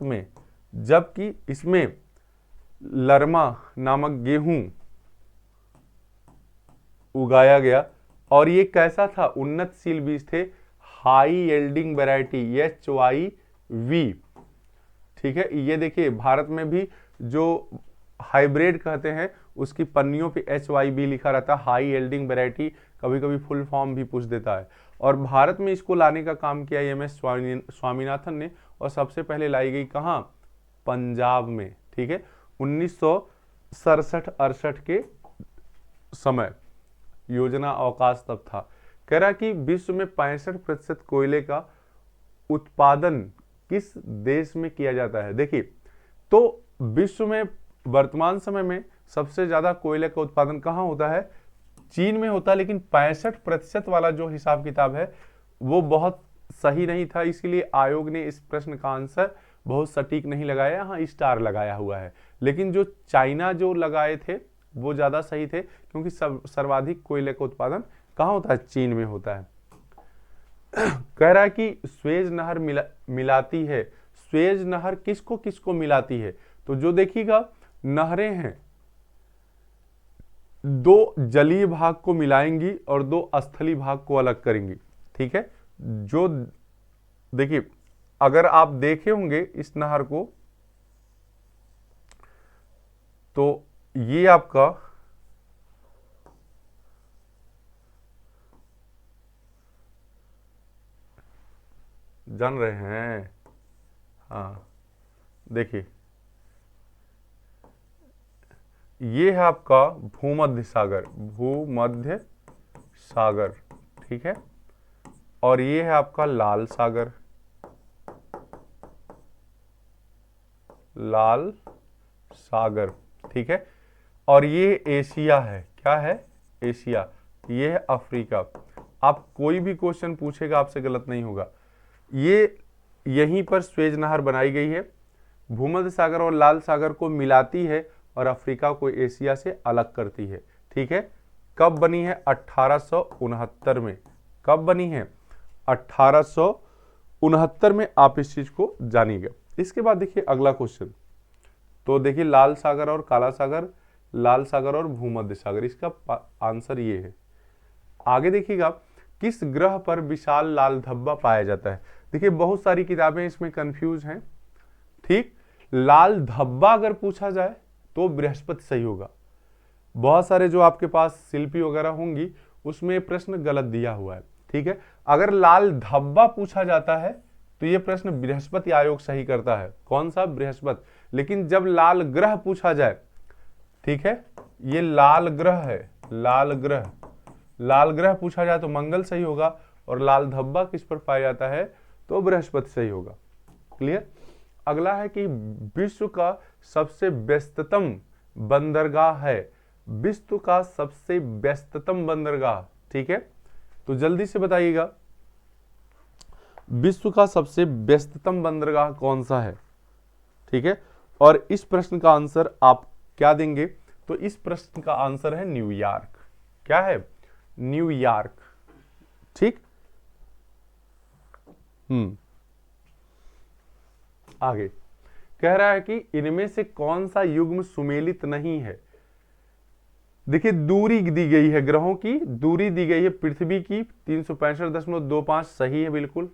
में, जबकि इसमें लरमा नामक गेहूं उगाया गया। और ये कैसा था? उन्नतशील बीज थे, हाई यील्डिंग वैरायटी HYV। ठीक है, ये देखिए भारत में भी जो हाइब्रिड कहते हैं उसकी पन्नियों पे HYV लिखा रहता है, हाई यील्डिंग वैरायटी। कभी कभी फुल फॉर्म भी पूछ देता है। और भारत में इसको लाने का काम किया MS स्वामीनाथन ने, और सबसे पहले लाई गई कहाँ? पंजाब में। ठीक है, 1967-68 के समय योजना अवकाश तब था। कह रहा कि विश्व में 65% कोयले का उत्पादन किस देश में किया जाता है? देखिए, तो विश्व में वर्तमान समय में सबसे ज्यादा कोयले का उत्पादन कहाँ होता है? चीन में होता है। लेकिन 65% वाला जो हिसाब किताब है वो बहुत सही नहीं था, इसीलिए आयोग ने इस प्रश्न का आंसर बहुत सटीक नहीं लगाया, यहाँ स्टार लगाया हुआ है। लेकिन जो चाइना जो लगाए थे वो ज्यादा सही थे, क्योंकि सर्वाधिक कोयले का उत्पादन कहाँ होता है? चीन में होता है। कह रहा है कि स्वेज नहर मिलाती है। स्वेज नहर किसको किसको मिलाती है? तो जो देखिएगा नहरें हैं, दो जलीय भाग को मिलाएंगी और दो स्थलीय भाग को अलग करेंगी। ठीक है, जो देखिए अगर आप देखे होंगे इस नहर को, तो ये आपका जान रहे हैं, हाँ देखिए ये है आपका भूमध्य सागर। ठीक है, और ये है आपका लाल सागर। ठीक है, और ये एशिया है। क्या है? एशिया। ये है अफ्रीका। आप कोई भी क्वेश्चन पूछेगा आपसे गलत नहीं होगा। ये यहीं पर स्वेज नहर बनाई गई है, भूमध्य सागर और लाल सागर को मिलाती है और अफ्रीका को एशिया से अलग करती है। ठीक है, कब बनी है? 1869 में। कब बनी है? 1869 में। आप इस चीज को जानिएगा। इसके बाद देखिए अगला क्वेश्चन, तो देखिए लाल सागर और काला सागर, लाल सागर और भूमध्य सागर, इसका आंसर ये है। आगे देखिएगा, किस ग्रह पर विशाल लाल धब्बा पाया जाता है? देखिए बहुत सारी किताबें इसमें कंफ्यूज हैं। ठीक, लाल धब्बा अगर पूछा जाए तो बृहस्पति सही होगा। बहुत सारे जो आपके पास शिल्पी वगैरह होंगी उसमें प्रश्न गलत दिया हुआ है। ठीक है, अगर लाल धब्बा पूछा जाता है तो ये प्रश्न बृहस्पति आयोग सही करता है। कौन सा? बृहस्पति। लेकिन जब लाल ग्रह पूछा जाए, ठीक है, ये लाल ग्रह है, लाल ग्रह पूछा जाए तो मंगल सही होगा, और लाल धब्बा किस पर पाया जाता है? तो बृहस्पति सही होगा। क्लियर? अगला है कि विश्व का सबसे व्यस्ततम बंदरगाह है। विश्व का सबसे व्यस्ततम बंदरगाह। ठीक है, तो जल्दी से बताइएगा विश्व का सबसे व्यस्ततम बंदरगाह कौन सा है? ठीक है, और इस प्रश्न का आंसर आप क्या देंगे? तो इस प्रश्न का आंसर है न्यूयॉर्क। क्या है? न्यूयॉर्क। ठीक, आगे कह रहा है कि इनमें से कौन सा युग्म सुमेलित नहीं है? देखिए दूरी दी गई है, ग्रहों की दूरी दी गई है। पृथ्वी की 365.25 सही है बिल्कुल।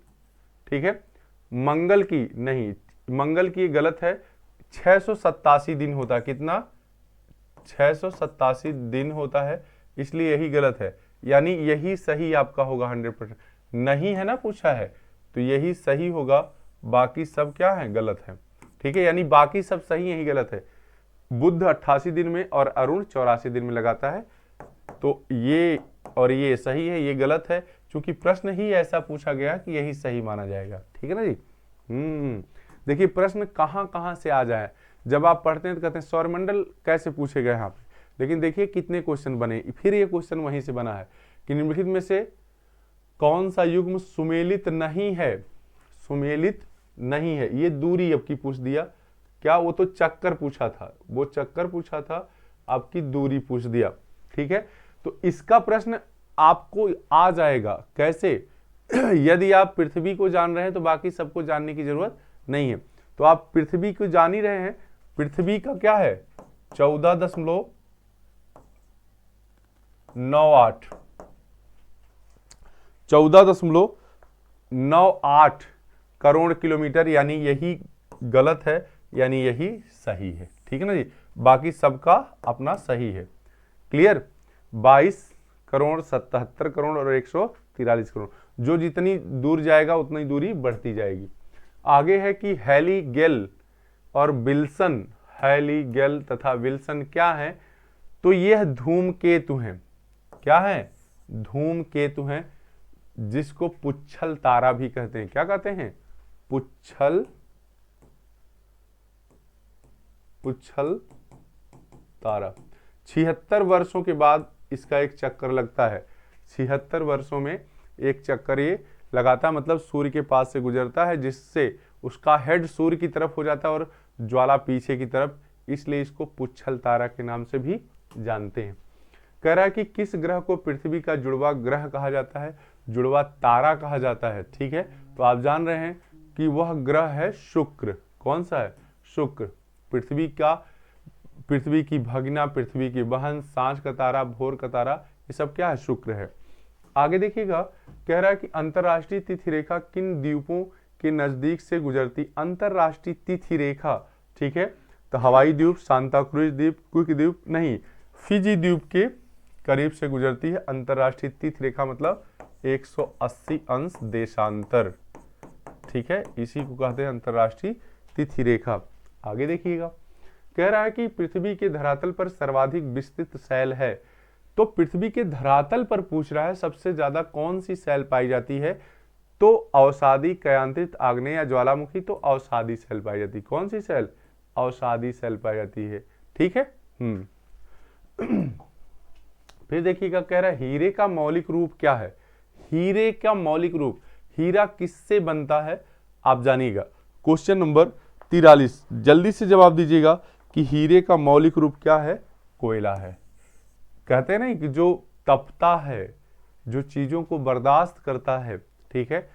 ठीक है, मंगल की नहीं, मंगल की गलत है। 687 दिन होता है। कितना? 687 दिन होता है, इसलिए यही गलत है। यानी यही सही आपका होगा 100%। नहीं है ना पूछा है, तो यही सही होगा, बाकी सब क्या है? गलत है। ठीक है, यानी बाकी सब सही, यही गलत है। बुध 88 दिन में और अरुण 84 दिन में लगाता है, तो ये और ये सही है, ये गलत है, क्योंकि प्रश्न ही ऐसा पूछा गया कि यही सही माना जाएगा। ठीक है ना जी? देखिए प्रश्न कहां कहां से आ जाए। जब आप पढ़ते हैं तो कहते हैं सौरमंडल कैसे पूछेगा यहाँ पे, लेकिन देखिए कितने क्वेश्चन बने। फिर ये क्वेश्चन वहीं से बना है कि निम्नलिखित में से कौन सा युग्म सुमेलित नहीं है? सुमेलित नहीं है, ये दूरी आपकी पूछ दिया। क्या? वो तो चक्कर पूछा था, वो चक्कर पूछा था, आपकी दूरी पूछ दिया। ठीक है, तो इसका प्रश्न आपको आ जाएगा कैसे? यदि आप पृथ्वी को जान रहे हैं तो बाकी सबको जानने की जरूरत नहीं है। तो आप पृथ्वी को जान ही रहे हैं। पृथ्वी का क्या है 14.98 14.98 करोड़ किलोमीटर, यानी यही गलत है, यानी यही सही है। ठीक है ना जी, बाकी सबका अपना सही है। क्लियर। 22 करोड़ 77 करोड़ और 143 करोड़, जो जितनी दूर जाएगा उतनी दूरी बढ़ती जाएगी। आगे है कि हैली गेल और विल्सन, हैली गेल तथा विल्सन क्या है, तो यह धूमकेतु हैं। क्या है? धूमकेतु हैं, जिसको पुच्छल तारा भी कहते हैं। क्या कहते हैं? पुच्छल तारा। 76 वर्षों के बाद इसका एक चक्कर लगता है। 76 वर्षों में एक चक्कर ये लगाता है, मतलब सूर्य के पास से गुजरता है, जिससे उसका हेड सूर्य की तरफ हो जाता है और ज्वाला पीछे की तरफ, इसलिए इसको पुच्छल तारा के नाम से भी जानते हैं। कह रहा है कि किस ग्रह को पृथ्वी का जुड़वा ग्रह कहा जाता है, जुड़वा तारा कहा जाता है। ठीक है, तो आप जान रहे हैं कि वह ग्रह है शुक्र। कौन सा है? शुक्र। पृथ्वी की भगिना, पृथ्वी की बहन, सांझ का तारा, भोर का तारा, ये सब क्या है? शुक्र है। आगे देखिएगा, कह रहा है कि अंतरराष्ट्रीय तिथि रेखा किन द्वीपों के नजदीक से गुजरती? अंतरराष्ट्रीय तिथि रेखा, ठीक है, तो हवाई द्वीप, सांता क्रूज द्वीप, कुक द्वीप नहीं, फिजी द्वीप के करीब से गुजरती है। अंतरराष्ट्रीय तिथि रेखा मतलब 180 अंश देशांतर। ठीक है, इसी को कहते हैं अंतरराष्ट्रीय तिथि रेखा। आगे देखिएगा, कह रहा है कि पृथ्वी के धरातल पर सर्वाधिक विस्तृत शैल है। तो पृथ्वी के धरातल पर पूछ रहा है सबसे ज्यादा कौन सी शैल पाई जाती है, तो अवसादी, कयांत्रित, आग्नेय या ज्वालामुखी, तो अवसादी शैल पाई जाती है। कौन सी शैल? अवसादी शैल पाई जाती है। ठीक है। फिर देखिएगा, कह रहा है हीरे का मौलिक रूप क्या है? हीरे का मौलिक रूप, हीरा किससे बनता है? आप जानिएगा। क्वेश्चन नंबर 43, जल्दी से जवाब दीजिएगा कि हीरे का मौलिक रूप क्या है? कोयला है। कहते हैं ना कि जो तपता है, जो चीजों को बर्दाश्त करता है। ठीक है,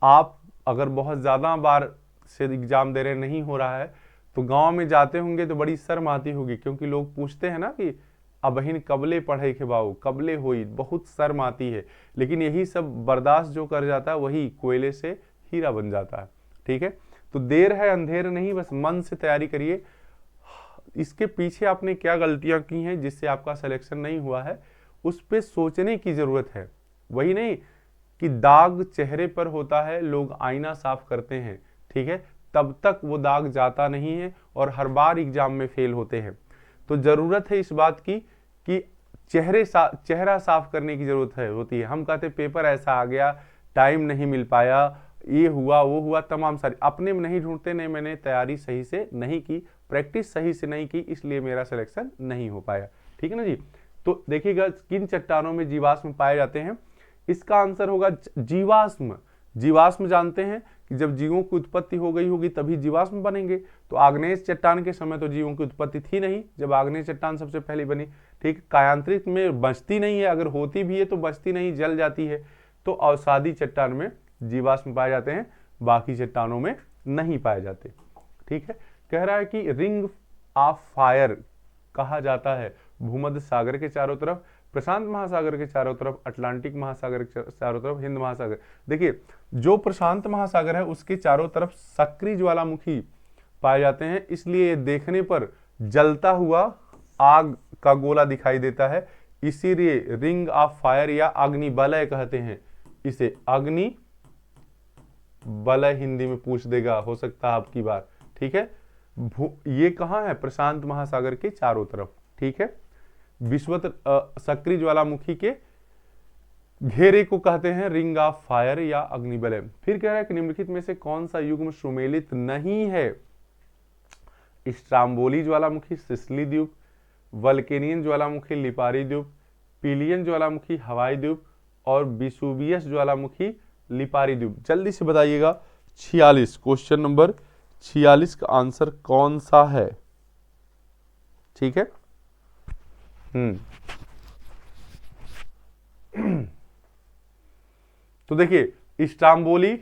आप अगर बहुत ज्यादा बार से एग्जाम दे रहे नहीं हो रहा है तो गांव में जाते होंगे तो बड़ी शर्म आती होगी, क्योंकि लोग पूछते हैं ना कि अबहिन कबले पढ़े के बाबू, कबले होई, बहुत शर्म आती है। लेकिन यही सब बर्दाश्त जो कर जाता है वही कोयले से हीरा बन जाता है। ठीक है, तो देर है अंधेर नहीं, बस मन से तैयारी करिए। इसके पीछे आपने क्या गलतियां की हैं जिससे आपका सिलेक्शन नहीं हुआ है, उस पर सोचने की जरूरत है। वही नहीं कि दाग चेहरे पर होता है, लोग आईना साफ करते हैं, ठीक है, तब तक वो दाग जाता नहीं है और हर बार एग्जाम में फेल होते हैं। तो जरूरत है इस बात की कि चेहरा साफ करने की जरूरत होती है। हम कहते पेपर ऐसा आ गया, टाइम नहीं मिल पाया, ये हुआ वो हुआ, तमाम सारी अपने में नहीं ढूंढते, नहीं मैंने तैयारी सही से नहीं की, प्रैक्टिस सही से नहीं की, इसलिए मेरा सिलेक्शन नहीं हो पाया। ठीक है ना जी। तो देखिएगा, किन चट्टानों में जीवाश्म पाए जाते हैं? इसका आंसर होगा जीवाश्म। जीवाश्म जानते हैं कि जब जीवों की उत्पत्ति हो गई होगी तभी जीवाश्म बनेंगे। तो आग्नेय चट्टान के समय तो जीवों की उत्पत्ति थी नहीं, जब आग्नेय चट्टान सबसे पहले बनी। ठीक, कायांतरित में बचती नहीं है, अगर होती भी है तो बचती नहीं, जल जाती है। तो अवसादी चट्टान में जीवाश्म पाए जाते हैं, बाकी चट्टानों में नहीं पाए जाते। ठीक है, कह रहा है कि रिंग ऑफ फायर कहा जाता है भूमध्य सागर के चारों तरफ, प्रशांत महासागर के चारों तरफ, अटलांटिक महासागर के चारों तरफ, हिंद महासागर। देखिए, जो प्रशांत महासागर है उसके चारों तरफ सक्रिय ज्वालामुखी पाए जाते हैं, इसलिए ये देखने पर जलता हुआ आग का गोला दिखाई देता है, इसीलिए रिंग ऑफ फायर या अग्निबलय कहते हैं इसे। अग्नि बलय हिंदी में पूछ देगा, हो सकता है आपकी बार। ठीक है, ये कहाँ है? प्रशांत महासागर के चारों तरफ। ठीक है, विश्वत सक्रिय ज्वालामुखी के घेरे को कहते हैं रिंग ऑफ फायर या अग्निबलय। फिर कह रहा है कि निम्नलिखित में से कौन सा युग्म सुमेलित नहीं है? स्ट्राम्बोली ज्वालामुखी सिसिली द्वीप, वल्केनियन ज्वालामुखी लिपारी द्वीप, पिलियन ज्वालामुखी हवाई द्वीप और विसुवियस ज्वालामुखी लिपारी द्वीप। जल्दी से बताइएगा। 46, क्वेश्चन नंबर 46 का आंसर कौन सा है? ठीक है, तो देखिए, इस्टाम्बोली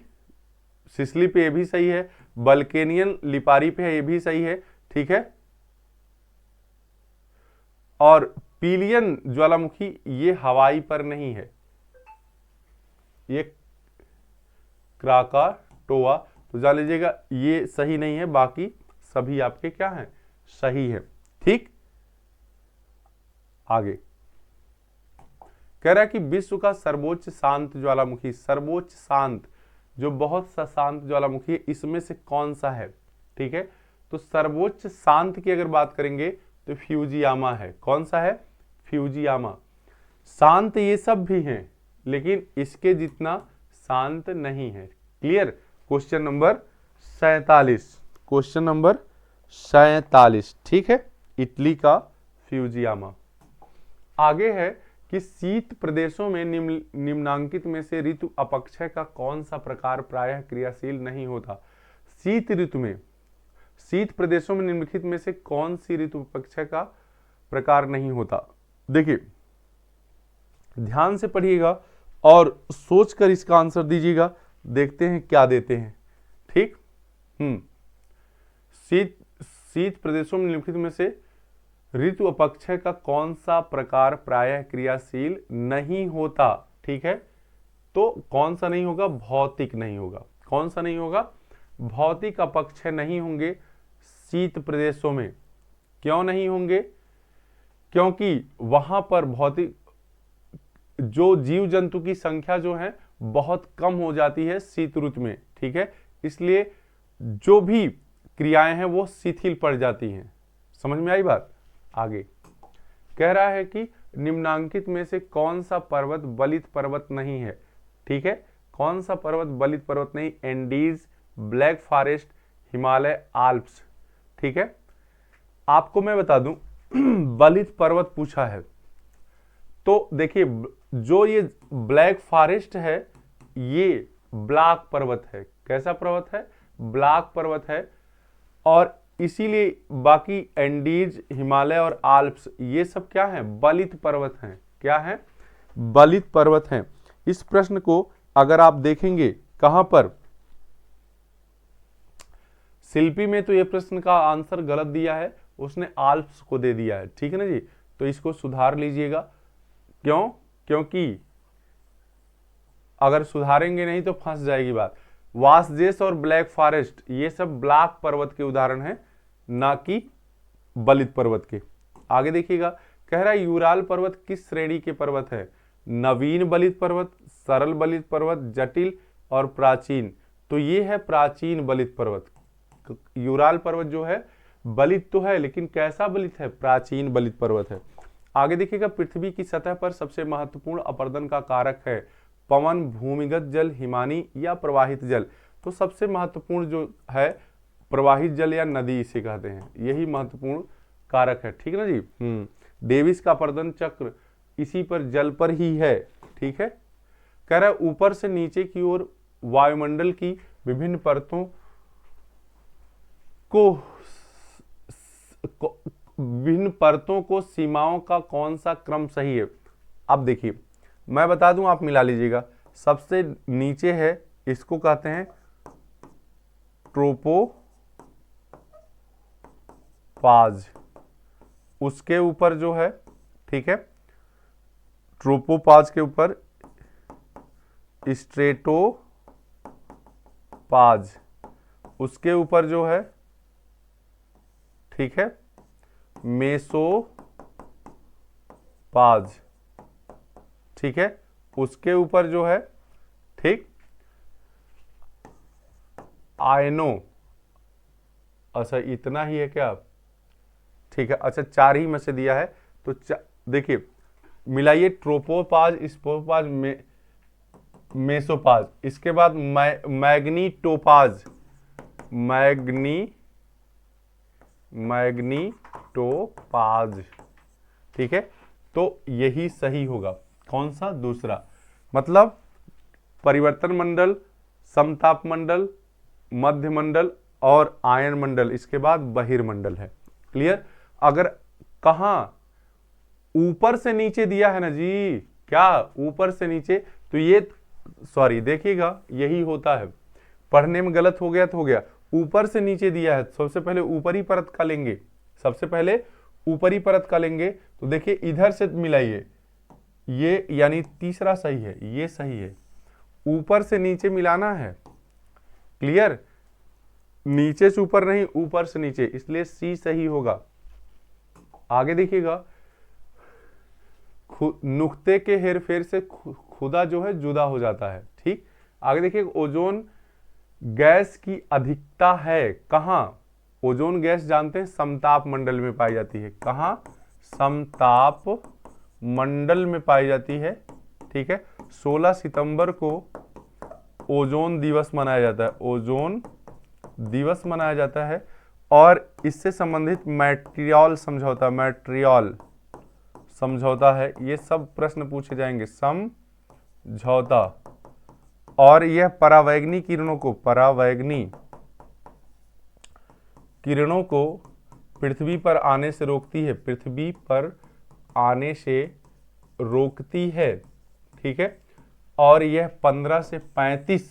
सिसिली पे ये भी सही है, बल्केनियन लिपारी पे है, ये भी सही है, ठीक है। और पिलियन ज्वालामुखी ये हवाई पर नहीं है, ये क्राकाटोआ, तो जान लीजिएगा ये सही नहीं है, बाकी सभी आपके क्या हैं, सही है, ठीक। आगे कह रहा है कि विश्व का सर्वोच्च शांत ज्वालामुखी, सर्वोच्च शांत जो बहुत सा शांत ज्वालामुखी है, इसमें से कौन सा है, ठीक है। तो सर्वोच्च शांत की अगर बात करेंगे तो फ्यूजियामा है। कौन सा है, फ्यूजियामा। शांत ये सब भी हैं, लेकिन इसके जितना शांत नहीं है। Clear. Question number 47, question number 47, ठीक है, इटली का फ्यूजियामा। आगे है कि शीत प्रदेशों में निम्नांकित में से ऋतु अपक्षय का कौन सा प्रकार प्रायः क्रियाशील नहीं होता। शीत ऋतु में, शीत प्रदेशों में निम्नलिखित में से कौन सी ऋतु अपक्षय का प्रकार नहीं होता। देखिए ध्यान से पढ़िएगा और सोचकर इसका आंसर दीजिएगा, देखते हैं क्या देते हैं, ठीक। शीत प्रदेशों में निम्नलिखित में से ऋतु अपक्षय का कौन सा प्रकार प्रायः क्रियाशील नहीं होता, ठीक है। तो कौन सा नहीं होगा, भौतिक नहीं होगा। कौन सा नहीं होगा, भौतिक अपक्षय नहीं होंगे शीत प्रदेशों में। क्यों नहीं होंगे, क्योंकि वहां पर भौतिक जो जीव जंतु की संख्या जो है बहुत कम हो जाती है शीत ऋतु में, ठीक है। इसलिए जो भी क्रियाएं हैं वो शिथिल पड़ जाती हैं। समझ में आई बात। आगे कह रहा है कि निम्नांकित में से कौन सा पर्वत बलित पर्वत नहीं है, ठीक है। कौन सा पर्वत बलित पर्वत नहीं, Andes, black forest, Himalaya, Alps, ठीक है। आपको मैं बता दूं बलित पर्वत पूछा है तो देखिए जो ये ब्लैक फॉरेस्ट है ये ब्लैक पर्वत है। कैसा पर्वत है, ब्लैक पर्वत है। और इसीलिए बाकी एंडीज, हिमालय और आल्प्स ये सब क्या है, बलित पर्वत हैं। क्या है, बलित पर्वत हैं। इस प्रश्न को अगर आप देखेंगे कहां पर, शिल्पी में, तो ये प्रश्न का आंसर गलत दिया है, उसने आल्प्स को दे दिया है, ठीक है ना जी। तो इसको सुधार लीजिएगा। क्यों, क्योंकि अगर सुधारेंगे नहीं तो फंस जाएगी बात। वासजेस और ब्लैक फॉरेस्ट ये सब ब्लैक पर्वत के उदाहरण हैं, ना कि बलित पर्वत के। आगे देखिएगा, कह रहा है यूराल पर्वत किस श्रेणी के पर्वत है, नवीन बलित पर्वत, सरल बलित पर्वत, जटिल और प्राचीन। तो ये है प्राचीन बलित पर्वत। यूराल पर्वत जो है बलित तो है, लेकिन कैसा बलित है, प्राचीन बलित पर्वत है। आगे देखिएगा, पृथ्वी की सतह पर सबसे महत्वपूर्ण अपरदन का कारक है पवन, भूमिगत जल, हिमानी या प्रवाहित जल। तो सबसे महत्वपूर्ण जो है प्रवाहित जल या नदी इसे कहते हैं, यही महत्वपूर्ण कारक है, ठीक है ना जी। डेविस का अपरदन चक्र इसी पर जल पर ही है, ठीक है। कह रहा है ऊपर से नीचे की ओर वायुमंडल की विभिन्न परतों को सीमाओं का कौन सा क्रम सही है। अब देखिए मैं बता दूं, आप मिला लीजिएगा। सबसे नीचे है इसको कहते हैं ट्रोपोपाज, उसके ऊपर जो है, ठीक है, ट्रोपोपाज के ऊपर स्ट्रेटोपाज, उसके ऊपर जो है, ठीक है, मेसोपाज, ठीक है, उसके ऊपर जो है, ठीक, आयनो। अच्छा इतना ही है क्या, ठीक है। अच्छा 4 ही में से दिया है तो देखिए मिलाइए, ट्रोपोपाज, स्पोपाज, मेसोपाज, इसके बाद मैग्नीटोपाज, मैग्नीटोपाज, ठीक है। तो यही सही होगा। कौन सा, दूसरा। मतलब परिवर्तन मंडल, समताप मंडल, मध्य मंडल और आयन मंडल, इसके बाद बहिर्मंडल है। क्लियर। अगर कहां ऊपर से नीचे दिया है ना जी, क्या ऊपर से नीचे, तो ये सॉरी देखिएगा, यही होता है, पढ़ने में गलत हो गया तो हो गया। ऊपर से नीचे दिया है, सबसे पहले ऊपरी परत का लेंगे, सबसे पहले ऊपरी परत का लेंगे। तो देखिए इधर से मिलाइए, ये यानी तीसरा सही है, ये सही है। ऊपर से नीचे मिलाना है, क्लियर, नीचे से ऊपर नहीं, ऊपर से नीचे, इसलिए सी सही होगा। आगे देखिएगा, नुक्ते के हेरफेर से खुदा जो है जुदा हो जाता है, ठीक। आगे देखिए, ओजोन गैस की अधिकता है कहां? ओजोन गैस जानते हैं समताप मंडल में पाई जाती है। कहां? समताप मंडल में पाई जाती है, ठीक है। 16 सितंबर को ओजोन दिवस मनाया जाता है, ओजोन दिवस मनाया जाता है। और इससे संबंधित मैट्रियल समझौता, मैट्रियल समझौता है, ये सब प्रश्न पूछे जाएंगे, समझौता। और यह परावैगनी किरणों को, परावैगनी किरणों को पृथ्वी पर आने से रोकती है, पृथ्वी पर आने से रोकती है, ठीक है। और यह 15 से 35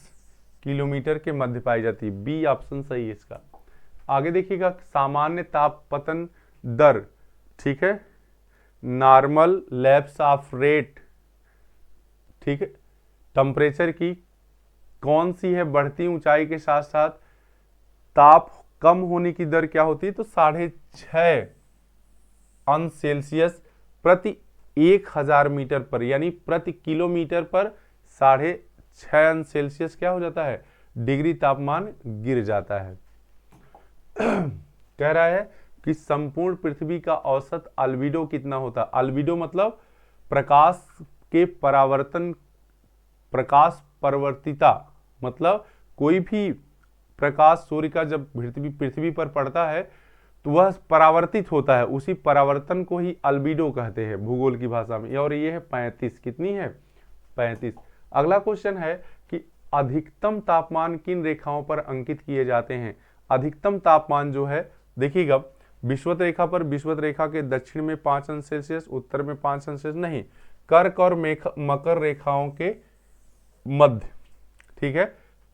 किलोमीटर के मध्य पाई जाती है, बी ऑप्शन सही है इसका। आगे देखिएगा, सामान्य तापपतन दर, ठीक है, नॉर्मल लैप्स ऑफ रेट, ठीक है, टेम्परेचर की कौन सी है? बढ़ती ऊंचाई के साथ साथ ताप कम होने की दर क्या होती है? तो 6.5 अंश सेल्सियस प्रति 1000 मीटर पर, यानी प्रति किलोमीटर पर 6.5 अंश सेल्सियस क्या हो जाता है? डिग्री तापमान गिर जाता है। कह रहा है कि संपूर्ण पृथ्वी का औसत अल्बिडो कितना होता है? अल्बिडो मतलब प्रकाश के परावर्तन, प्रकाश परवर्तिता, मतलब कोई भी प्रकाश सूर्य का जब पृथ्वी पर पड़ता है तो वह परावर्तित होता है, उसी परावर्तन को ही अल्बिडो कहते हैं भूगोल की भाषा में। और ये है 35, कितनी है? 35। अगला क्वेश्चन है कि अधिकतम तापमान किन रेखाओं पर अंकित किए जाते हैं? अधिकतम तापमान जो है देखिएगा, विषुवत रेखा पर, विषुवत रेखा के दक्षिण में 5 अंश सेल्सियस, उत्तर में 5 अंश सेल्सियस नहीं, कर्क और मकर रेखाओं के मध्य, ठीक है,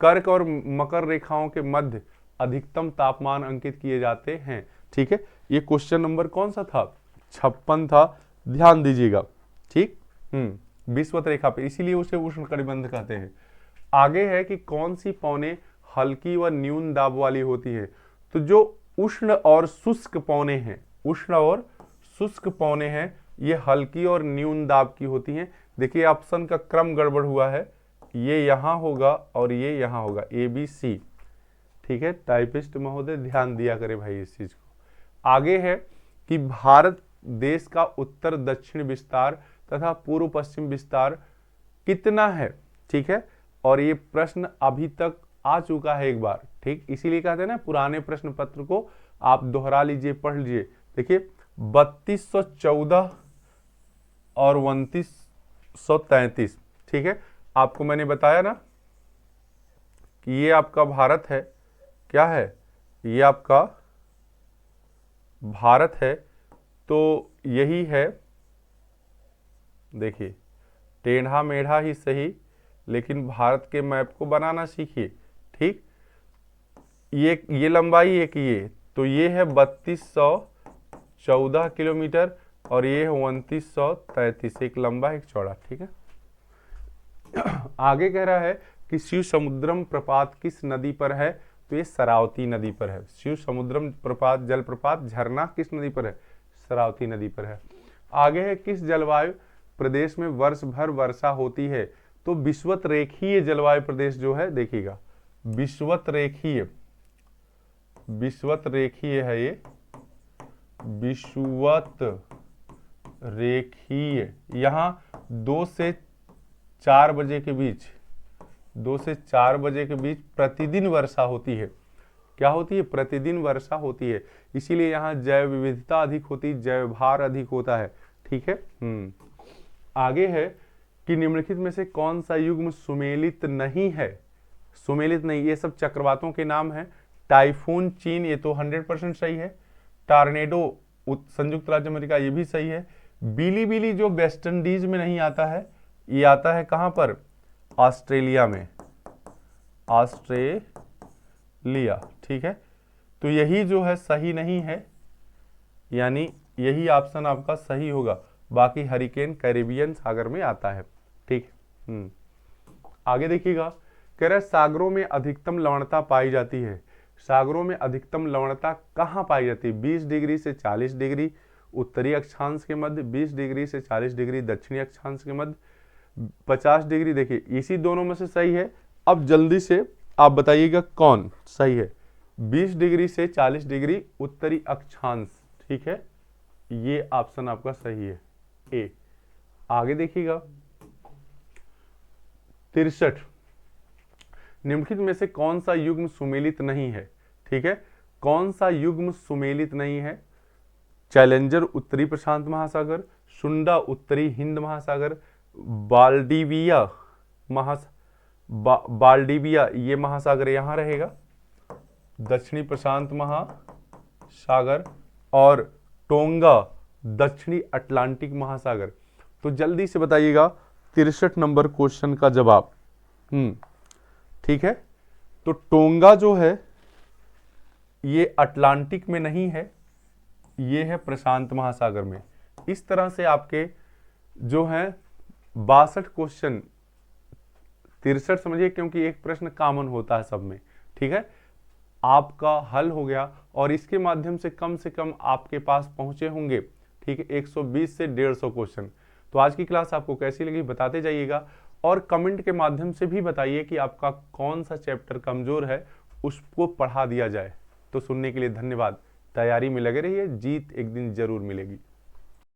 कर्क और मकर रेखाओं के मध्य अधिकतम तापमान अंकित किए जाते हैं, ठीक है। ये क्वेश्चन नंबर कौन सा था? 56 था, ध्यान दीजिएगा, ठीक। विषुवत रेखा पे, इसीलिए उसे उष्णकटिबंध कहते हैं। आगे है कि कौन सी पौने हल्की व न्यून दाब वाली होती है? तो जो उष्ण और शुष्क पौने हैं, उष्ण और शुष्क पौने हैं, ये हल्की और न्यून दाब की होती हैं। देखिए ऑप्शन का क्रम गड़बड़ हुआ है, ये यहां होगा और ये यहां होगा, ABC, ठीक है। टाइपिस्ट महोदय ध्यान दिया करे भाई इस चीज को। आगे है कि भारत देश का उत्तर दक्षिण विस्तार तथा पूर्व पश्चिम विस्तार कितना है, ठीक है। और ये प्रश्न अभी तक आ चुका है एक बार, ठीक, इसीलिए कहते हैं ना पुराने प्रश्न पत्र को आप दोहरा लीजिए, पढ़ लीजिए। देखिए 3214 और 2933, ठीक है। आपको मैंने बताया ना कि ये आपका भारत है, क्या है? ये आपका भारत है, तो यही है, देखिए टेढ़ा मेढ़ा ही सही, लेकिन भारत के मैप को बनाना सीखिए, ठीक। ये लंबाई एक, ये तो ये है 3214 किलोमीटर और ये है 2933, एक लंबा एक चौड़ा, ठीक है। आगे कह रहा है कि शिव समुद्रम प्रपात किस नदी पर है? तो ये शरावती नदी पर है। शिव समुद्रम प्रपात, जलप्रपात, झरना किस नदी पर है? शरावती नदी पर है। आगे है किस जलवायु प्रदेश में वर्ष भर वर्षा होती है? तो विषुवत रेखीय जलवायु प्रदेश जो है, देखिएगा विषुवत रेखीय, विषुवत रेखीय है ये, विषुवत रेखीय, यहां 2 से 4 बजे के बीच, 2 से 4 बजे के बीच प्रतिदिन वर्षा होती है। क्या होती है? प्रतिदिन वर्षा होती है, इसीलिए यहाँ जैव विविधता अधिक होती है, जैव भार अधिक होता है, ठीक है। आगे है कि निम्नलिखित में से कौन सा युग्म सुमेलित नहीं है? सुमेलित नहीं, ये सब चक्रवातों के नाम है। टाइफून चीन, ये तो 100% सही है। टॉर्नेडो संयुक्त राज्य अमेरिका, ये भी सही है। बिली बिली जो वेस्ट इंडीज में नहीं आता है, ये आता है कहां पर? ऑस्ट्रेलिया में, ऑस्ट्रेलिया, ठीक है। तो यही जो है सही नहीं है, यानी यही ऑप्शन आपका सही होगा, बाकी हरिकेन कैरिबियन सागर में आता है, ठीक। आगे देखिएगा, कह रहा है सागरों में अधिकतम लवणता पाई जाती है। सागरों में अधिकतम लवणता कहाँ पाई जाती है? 20 डिग्री से 40 डिग्री उत्तरी अक्षांश के मध्य, 20 डिग्री से 40 डिग्री दक्षिणी अक्षांश के मध्य, 50 डिग्री। देखिए इसी दोनों में से सही है। अब जल्दी से आप बताइएगा कौन सही है। 20 डिग्री से 40 डिग्री उत्तरी अक्षांश, ठीक है, ये ऑप्शन आपका सही है, ए। आगे देखिएगा 63, निम्नलिखित में से कौन सा युग्म सुमेलित नहीं है? ठीक है, कौन सा युग्म सुमेलित नहीं है? चैलेंजर उत्तरी प्रशांत महासागर, सुंडा उत्तरी हिंद महासागर, बाल्डिविया बाल्डिविया ये महासागर यहां रहेगा, दक्षिणी प्रशांत महासागर, और टोंगा दक्षिणी अटलांटिक महासागर। तो जल्दी से बताइएगा 63 नंबर क्वेश्चन का जवाब। ठीक है, तो टोंगा जो है ये अटलांटिक में नहीं है, ये है प्रशांत महासागर में। इस तरह से आपके जो है 62 क्वेश्चन, 63 समझिए क्योंकि एक प्रश्न कॉमन होता है सब में, ठीक है, आपका हल हो गया और इसके माध्यम से कम आपके पास पहुंचे होंगे, ठीक है, 120 से 150 क्वेश्चन। तो आज की क्लास आपको कैसी लगी बताते जाइएगा और कमेंट के माध्यम से भी बताइए कि आपका कौन सा चैप्टर कमजोर है, उसको पढ़ा दिया जाए। तो सुनने के लिए धन्यवाद। तैयारी में लगे रहिए, जीत एक दिन जरूर मिलेगी।